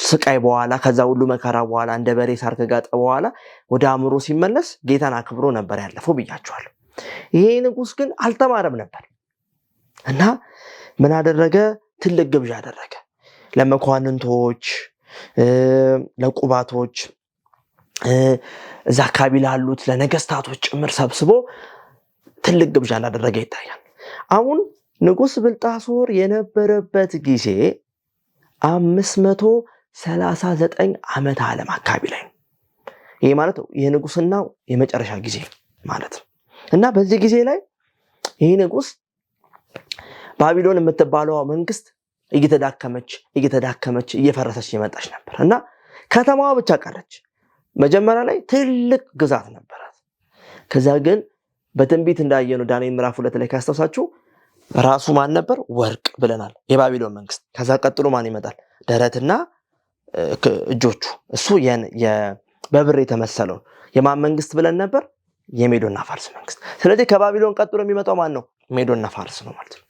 ስቃይ በኋላ ከዛ ሁሉ መከራ በኋላ እንደ በሬ ሳር ከጋጠ በኋላ ወደ አእምሮ ሲመለስ ጌታን አክብሮ ነበር ያለፈው ብያችኋለሁ። ይሄ ንጉስ ግን አልተማረም ነበር እና ምን አደረገ? ትልቅ ግብዣ አደረገ ለመኳንንቶች፣ ለቁባቶች፣ እዛ አካባቢ ላሉት ለነገስታቶች ጭምር ሰብስቦ ትልቅ ግብዣ እንዳደረገ ይታያል። አሁን ንጉስ ብልጣሶር የነበረበት ጊዜ 539 ዓመተ ዓለም አካባቢ ላይ ነው። ይሄ ማለት የንጉስናው የመጨረሻ ጊዜ ማለት ነው እና በዚህ ጊዜ ላይ ይሄ ንጉስ ባቢሎን የምትባለው መንግስት እየተዳከመች እየፈረሰች የመጣች ነበር እና ከተማዋ ብቻ ቀረች። መጀመሪያ ላይ ትልቅ ግዛት ነበራት። ከዛ ግን በትንቢት እንዳየነው ዳንኤል ምዕራፍ 2 ላይ ካስተውሳችሁ ራሱ ማን ነበር? ወርቅ ብለናል፣ የባቢሎን መንግስት። ከዛ ቀጥሎ ማን ይመጣል? ደረትና እጆቹ። እሱ በብር የተመሰለው የማን መንግስት ብለን ነበር? የሜዶና ፋርስ መንግስት። ስለዚህ ከባቢሎን ቀጥሎ የሚመጣው ማን ነው? ሜዶና ፋርስ ነው ማለት ነው።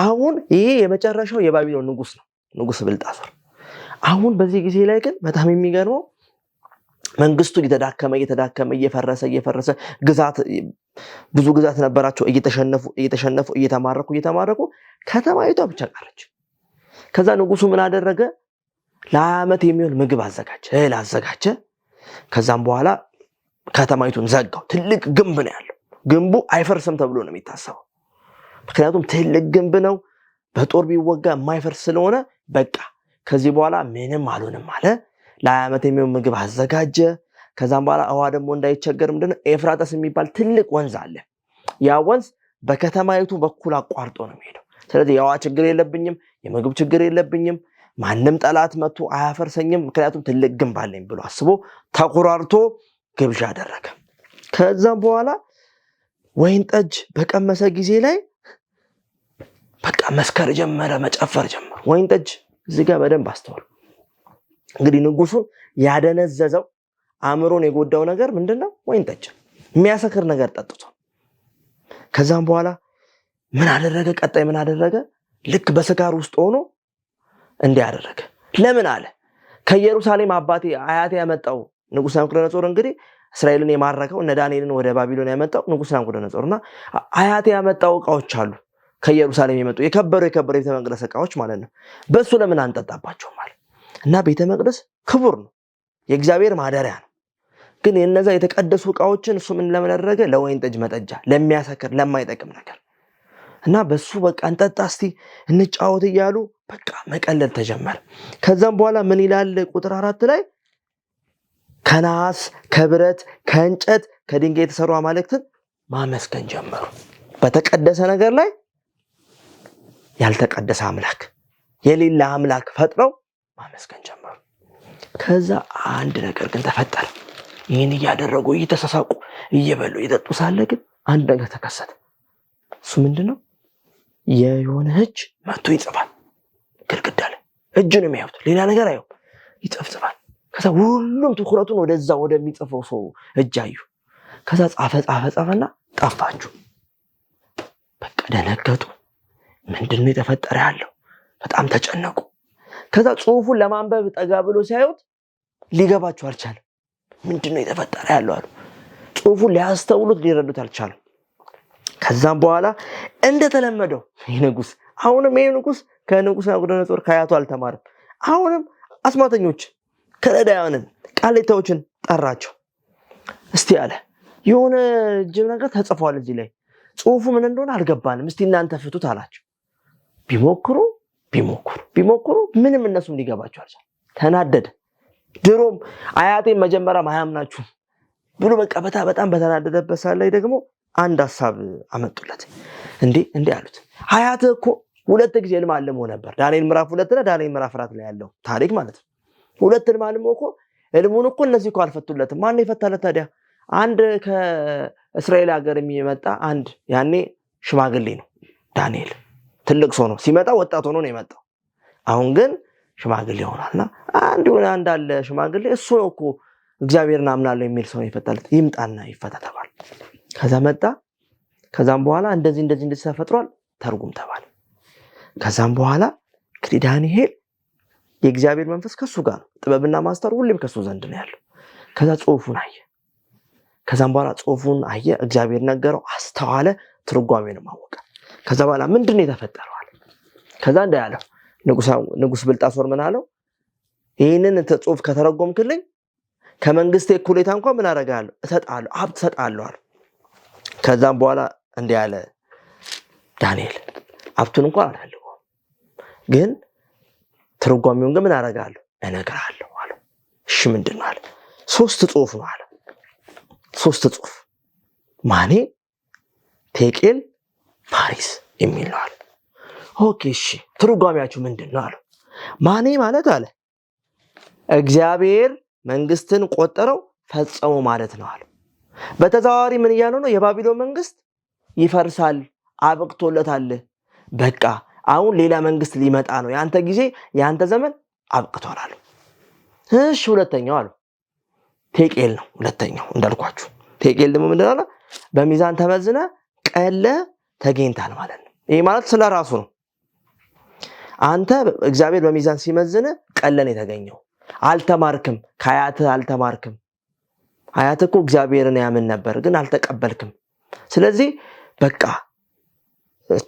አሁን ይሄ የመጨረሻው የባቢሎን ንጉስ ነው፣ ንጉስ ብልጣሶር። አሁን በዚህ ጊዜ ላይ ግን በጣም የሚገርመው መንግስቱ እየተዳከመ እየፈረሰ ግዛት ብዙ ግዛት ነበራቸው፣ እየተሸነፉ እየተማረኩ ከተማይቷ ብቻ ቀረች። ከዛ ንጉሱ ምን አደረገ? ለ20 ዓመት የሚሆን ምግብ አዘጋጀ። ከዛም በኋላ ከተማይቱን ዘጋው። ትልቅ ግንብ ነው ያለው። ግንቡ አይፈርስም ተብሎ ነው የሚታሰበው። ምክንያቱም ትልቅ ግንብ ነው፣ በጦር ቢወጋ የማይፈርስ ስለሆነ በቃ ከዚህ በኋላ ምንም አልሆንም አለ። ለ20 ዓመት የሚሆን ምግብ አዘጋጀ። ከዛም በኋላ ውሃ ደግሞ እንዳይቸገር ምንድነው ኤፍራጥስ የሚባል ትልቅ ወንዝ አለ። ያ ወንዝ በከተማይቱ በኩል አቋርጦ ነው የሚሄደው። ስለዚህ የውሃ ችግር የለብኝም፣ የምግብ ችግር የለብኝም፣ ማንም ጠላት መጥቶ አያፈርሰኝም፣ ምክንያቱም ትልቅ ግንብ አለኝ ብሎ አስቦ ተቆራርቶ ግብዣ አደረገ። ከዛም በኋላ ወይን ጠጅ በቀመሰ ጊዜ ላይ በቃ መስከር ጀመረ፣ መጨፈር ጀመረ። ወይን ጠጅ እዚህ ጋር በደንብ አስተውሉ። እንግዲህ ንጉሱን ያደነዘዘው አእምሮን የጎዳው ነገር ምንድነው? ወይን ጠጅ፣ የሚያሰክር ነገር ጠጥቶ። ከዛም በኋላ ምን አደረገ? ቀጣይ ምን አደረገ? ልክ በስካር ውስጥ ሆኖ እንዲህ አደረገ። ለምን አለ? ከኢየሩሳሌም አያቴ ያመጣው ንጉሥ ናቡከደነፆር እንግዲህ እስራኤልን የማረከው እነ ዳንኤልን ወደ ባቢሎን ያመጣው ንጉሥ ናቡከደነፆርና አያቴ ያመጣው ዕቃዎች አሉ ከኢየሩሳሌም የመጡ የከበሩ የቤተ መቅደስ ዕቃዎች ማለት ነው። በሱ ለምን አንጠጣባቸው ማለት እና ቤተ መቅደስ ክቡር ነው፣ የእግዚአብሔር ማደሪያ ነው። ግን የነዛ የተቀደሱ ዕቃዎችን እሱ ምን ለምን አደረገ? ለወይን ጠጅ መጠጃ፣ ለሚያሰክር ለማይጠቅም ነገር እና በሱ በቃ እንጠጣ እስቲ እንጫወት እያሉ በቃ መቀለድ ተጀመረ። ከዛም በኋላ ምን ይላል ቁጥር 4 ላይ ከነሐስ ከብረት ከእንጨት ከድንጋይ የተሰሩ አማልክትን ማመስገን ጀመሩ። በተቀደሰ ነገር ላይ ያልተቀደሰ አምላክ የሌላ አምላክ ፈጥረው ማመስገን ጀመሩ። ከዛ አንድ ነገር ግን ተፈጠረ። ይህን እያደረጉ እየተሳሳቁ እየበሉ እየጠጡ ሳለ ግን አንድ ነገር ተከሰተ። እሱ ምንድነው? የሆነ እጅ መጥቶ ይጽፋል ግድግዳ ላይ። እጁን የሚያዩት ሌላ ነገር አየው፣ ይጽፋል። ከዛ ሁሉም ትኩረቱን ወደዛ ወደሚጽፈው ሰው እጅ አዩ። ከዛ ጻፈና ጠፋችሁ። በቃ ደነገጡ። ምንድነው የተፈጠረ ያለው? በጣም ተጨነቁ። ከዛ ጽሑፉን ለማንበብ ጠጋ ብሎ ሲያዩት ሊገባቸው አልቻለም። ምንድነው የተፈጠረ ያለው አሉ። ጽሑፉን ሊያስተውሉት ሊረዱት አልቻለም። ከዛም በኋላ እንደተለመደው ይህ ንጉስ ከንጉሥ ናቡከደነፆር ከአያቱ አልተማረም። አሁንም አስማተኞች ከለዳውያንን ቃሌታዎችን ጠራቸው። እስቲ አለ የሆነ ጅብ ነገር ተጽፏል እዚህ ላይ፣ ጽሑፉ ምን እንደሆነ አልገባንም፣ እስቲ እናንተ ፍቱት አላቸው። ቢሞክሩ ምንም እነሱም ሊገባቸው አልቻለም። ተናደደ። ድሮም አያቴን መጀመሪያ አያምናችሁ ብሎ በቃ በጣም በተናደደበት ሰዓት ላይ ደግሞ አንድ ሐሳብ አመጡለት። እንዴ አሉት፣ አያትህ እኮ 2 ጊዜ ህልም አልሞ ነበር። ዳንኤል ምዕራፍ 2 እና ዳንኤል ምዕራፍ 4 ላይ ያለው ታሪክ ማለት ነው። 2 ህልም አልሞ እኮ ህልሙን እኮ እነዚህ እኮ አልፈቱለትም። ማን የፈታለት ታዲያ? አንድ ከእስራኤል ሀገር የሚመጣ አንድ ያኔ ሽማግሌ ነው ዳንኤል። ትልቅ ሰው ነው። ሲመጣ ወጣት ሆኖ ነው የመጣው። አሁን ግን ሽማግሌ ሆኗልና አንድ አለ ሽማግሌ፣ እሱ ነው እኮ እግዚአብሔርን አምናለሁ የሚል ሰው የፈታለት፣ ይምጣና ይፈታ ተባለ። ከዛ መጣ። ከዛም በኋላ እንደዚህ ተፈጥሯል ተርጉም ተባለ። ከዛም በኋላ እንግዲህ ዳንኤል የእግዚአብሔር መንፈስ ከሱ ጋር ነው፣ ጥበብና ማስተዋል ሁሌም ከሱ ዘንድ ነው ያለው። ከዛ ጽሑፉን አየ። ከዛም በኋላ ጽሑፉን አየ፣ እግዚአብሔር ነገረው፣ አስተዋለ፣ ትርጓሜውንም አወቀ። ከዛ በኋላ ምንድነው የተፈጠረው አለ። ከዛ እንዳያለው ንጉስ ብልጣሶር ምን አለው? ይህንን ጽሑፍ ከተረጎምክልኝ ከመንግስቴ እኩሌታ እንኳን ምን አደርጋለሁ? እሰጣለሁ፣ ሀብት እሰጣለሁ አለ። ከዛም በኋላ እንዲህ አለ ዳንኤል፣ ሀብቱን እንኳን አልፈልገውም፣ ግን ትርጓሜውን ግን ምን አደርጋለሁ? እነግርሃለሁ አለ። እሺ ምንድን ነው አለ። 3 ጽሑፍ ነው አለ። 3 ጽሑፍ ማኔ፣ ቴቄል፣ ፋሪስ የሚል ነው አለ። ኦኬ እሺ ትርጓሜያችሁ ምንድን ነው አለ። ማኔ ማለት አለ እግዚአብሔር መንግስትን ቆጠረው ፈጸሙ ማለት ነው አለ። በተዘዋዋሪ ምን እያለው ነው? የባቢሎን መንግስት ይፈርሳል፣ አብቅቶለታል፣ በቃ አሁን ሌላ መንግስት ሊመጣ ነው፣ ያንተ ጊዜ ያንተ ዘመን አብቅቷል አለ። እሺ ሁለተኛው አለ ቴቄል ነው። ሁለተኛው እንዳልኳችሁ ቴቄል ደግሞ ምንድን ነው? በሚዛን ተመዝነ ቀለ ተገኝታል ማለት ነው። ይሄ ማለት ስለ ራሱ ነው። አንተ እግዚአብሔር በሚዛን ሲመዝነ ቀለን የተገኘው፣ አልተማርክም፣ ከአያትህ አልተማርክም። አያትህ እኮ እግዚአብሔርን ያምን ነበር ግን አልተቀበልክም። ስለዚህ በቃ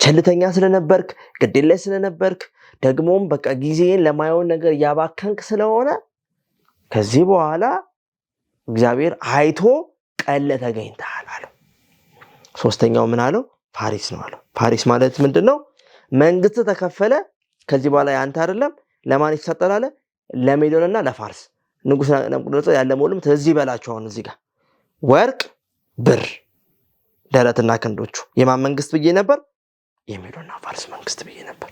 ቸልተኛ ስለነበርክ፣ ግዴለሽ ስለነበርክ፣ ደግሞም በቃ ጊዜን ለማይሆን ነገር እያባከንክ ስለሆነ ከዚህ በኋላ እግዚአብሔር አይቶ ቀለ ተገኝተሃል አለው። ሶስተኛው ምን አለው? ፋሪስ ነው አለው። ፋሪስ ማለት ምንድነው? መንግስት ተከፈለ፣ ከዚህ በኋላ ያንተ አይደለም፣ ለማን ይሰጣል አለ? ለሜዶንና ለፋርስ። ንጉስ ናቡከደነፆር ያለ ሞልም ተዚህ በላቸው። አሁን እዚህ ጋር ወርቅ፣ ብር ደረትና ክንዶቹ። የማን መንግስት ብዬ ነበር? የሜዶና ፋርስ መንግስት ብዬ ነበር።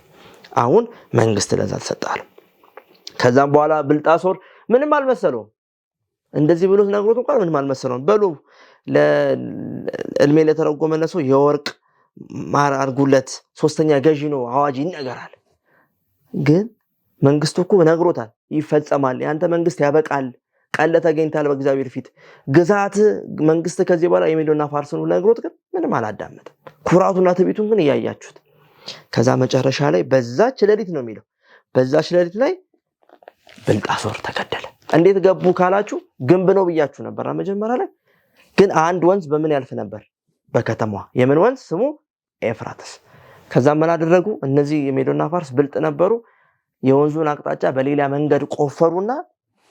አሁን መንግስት ለዛ ተሰጣለ። ከዛም በኋላ ብልጣሶር ምንም አልመሰለውም። እንደዚህ ብሎ ነግሮት እንኳን ምንም አልመሰለውም። በሉ ለእልሜ ለተረጎመ ሰው የወርቅ ማር አርጉለት፣ ሶስተኛ ገዢ ነው አዋጅ ይነገራል። ግን መንግስቱ እኮ ነግሮታል፣ ይፈጸማል፣ ያንተ መንግስት ያበቃል፣ ቃል ተገኝታል በእግዚአብሔር ፊት ግዛት መንግስት ከዚህ በኋላ የሜዶና ፋርስን ነግሮት ግን ምንም አላዳመጠም። ኩራቱና ትዕቢቱን ግን እያያችሁት። ከዛ መጨረሻ ላይ በዛች ሌሊት ነው የሚለው፣ በዛች ሌሊት ላይ ብልጣሶር ተገደለ። እንዴት ገቡ ካላችሁ ግንብ ነው ብያችሁ ነበር መጀመሪያ ላይ። ግን አንድ ወንዝ በምን ያልፍ ነበር? በከተማዋ። የምን ወንዝ? ስሙ ኤፍራጥስ። ከዛ ምን አደረጉ? እነዚህ የሜዶና ፋርስ ብልጥ ነበሩ። የወንዙን አቅጣጫ በሌላ መንገድ ቆፈሩና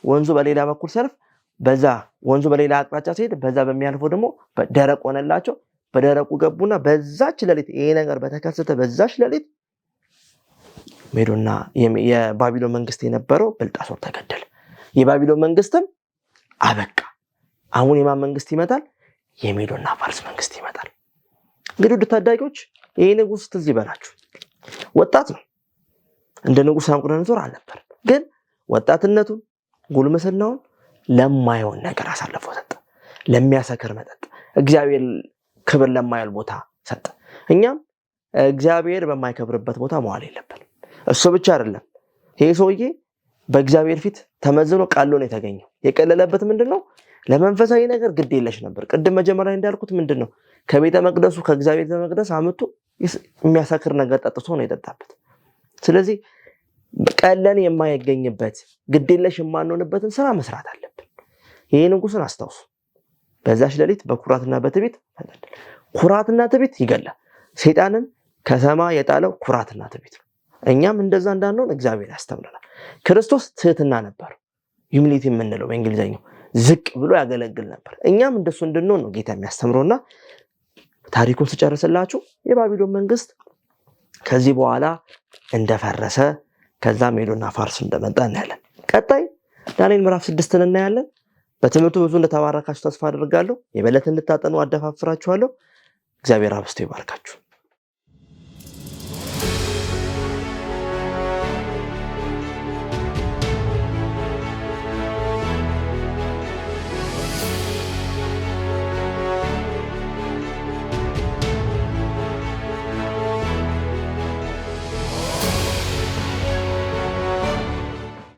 ወንዙ በሌላ በኩል ሲያልፍ በዛ ወንዙ በሌላ አቅጣጫ ሲሄድ በዛ በሚያልፈው ደግሞ ደረቅ ሆነላቸው። በደረቁ ገቡና በዛች ሌሊት ይሄ ነገር በተከሰተ በዛች ሌሊት ሜዶና የባቢሎን መንግስት የነበረው ብልጣሶር ተገደለ። የባቢሎን መንግስትም አበቃ። አሁን የማን መንግስት ይመጣል? የሜዶና ፋርስ መንግስት ይመጣል። እንግዲህ ውድ ታዳጊዎች ይሄ ንጉስ ትዝ ይበላችሁ፣ ወጣት ነው። እንደ ንጉስ ናቡከደነፆር አልነበር። ግን ወጣትነቱን ጉልምስናውን ለማይሆን ነገር አሳልፎ ሰጠ። ለሚያሰክር መጠጥ፣ እግዚአብሔር ክብር ለማይል ቦታ ሰጠ። እኛም እግዚአብሔር በማይከብርበት ቦታ መዋል የለብንም። እሱ ብቻ አይደለም፣ ይሄ ሰውዬ በእግዚአብሔር ፊት ተመዝኖ ቀሎ ነው የተገኘው። የቀለለበት ምንድነው? ለመንፈሳዊ ነገር ግድ የለሽ ነበር። ቅድም መጀመሪያ እንዳልኩት ምንድነው? ከቤተ መቅደሱ ከእግዚአብሔር ቤተ መቅደስ አመጡ የሚያሰክር ነገር ጠጥቶ ነው የጠጣበት። ስለዚህ ቀለን የማይገኝበት ግድ የለሽ የማንሆንበትን ስራ መስራት አለብን። ይሄ ንጉስን አስታውሱ። በዛች ሌሊት በኩራትና በትዕቢት ተገደለ። ኩራትና ትዕቢት ይገላል። ሰይጣንን ከሰማይ የጣለው ኩራትና ትዕቢት ነው። እኛም እንደዛ እንዳንሆን እግዚአብሔር ያስተምረናል። ክርስቶስ ትህትና ነበር፣ ዩሚሊቲ የምንለው በእንግሊዘኛው ዝቅ ብሎ ያገለግል ነበር። እኛም እንደሱ እንድንሆን ነው ጌታ የሚያስተምረውና ታሪኩን ስጨርስላችሁ የባቢሎን መንግስት ከዚህ በኋላ እንደፈረሰ ከዛ ሜዶና ፋርስ እንደመጣ እናያለን። ቀጣይ ዳንኤል ምዕራፍ 6 እናያለን። በትምህርቱ ብዙ እንደተባረካችሁ ተስፋ አደርጋለሁ። የበለጠ እንድታጠኑ አደፋፍራችኋለሁ። እግዚአብሔር አብዝቶ ይባርካችሁ።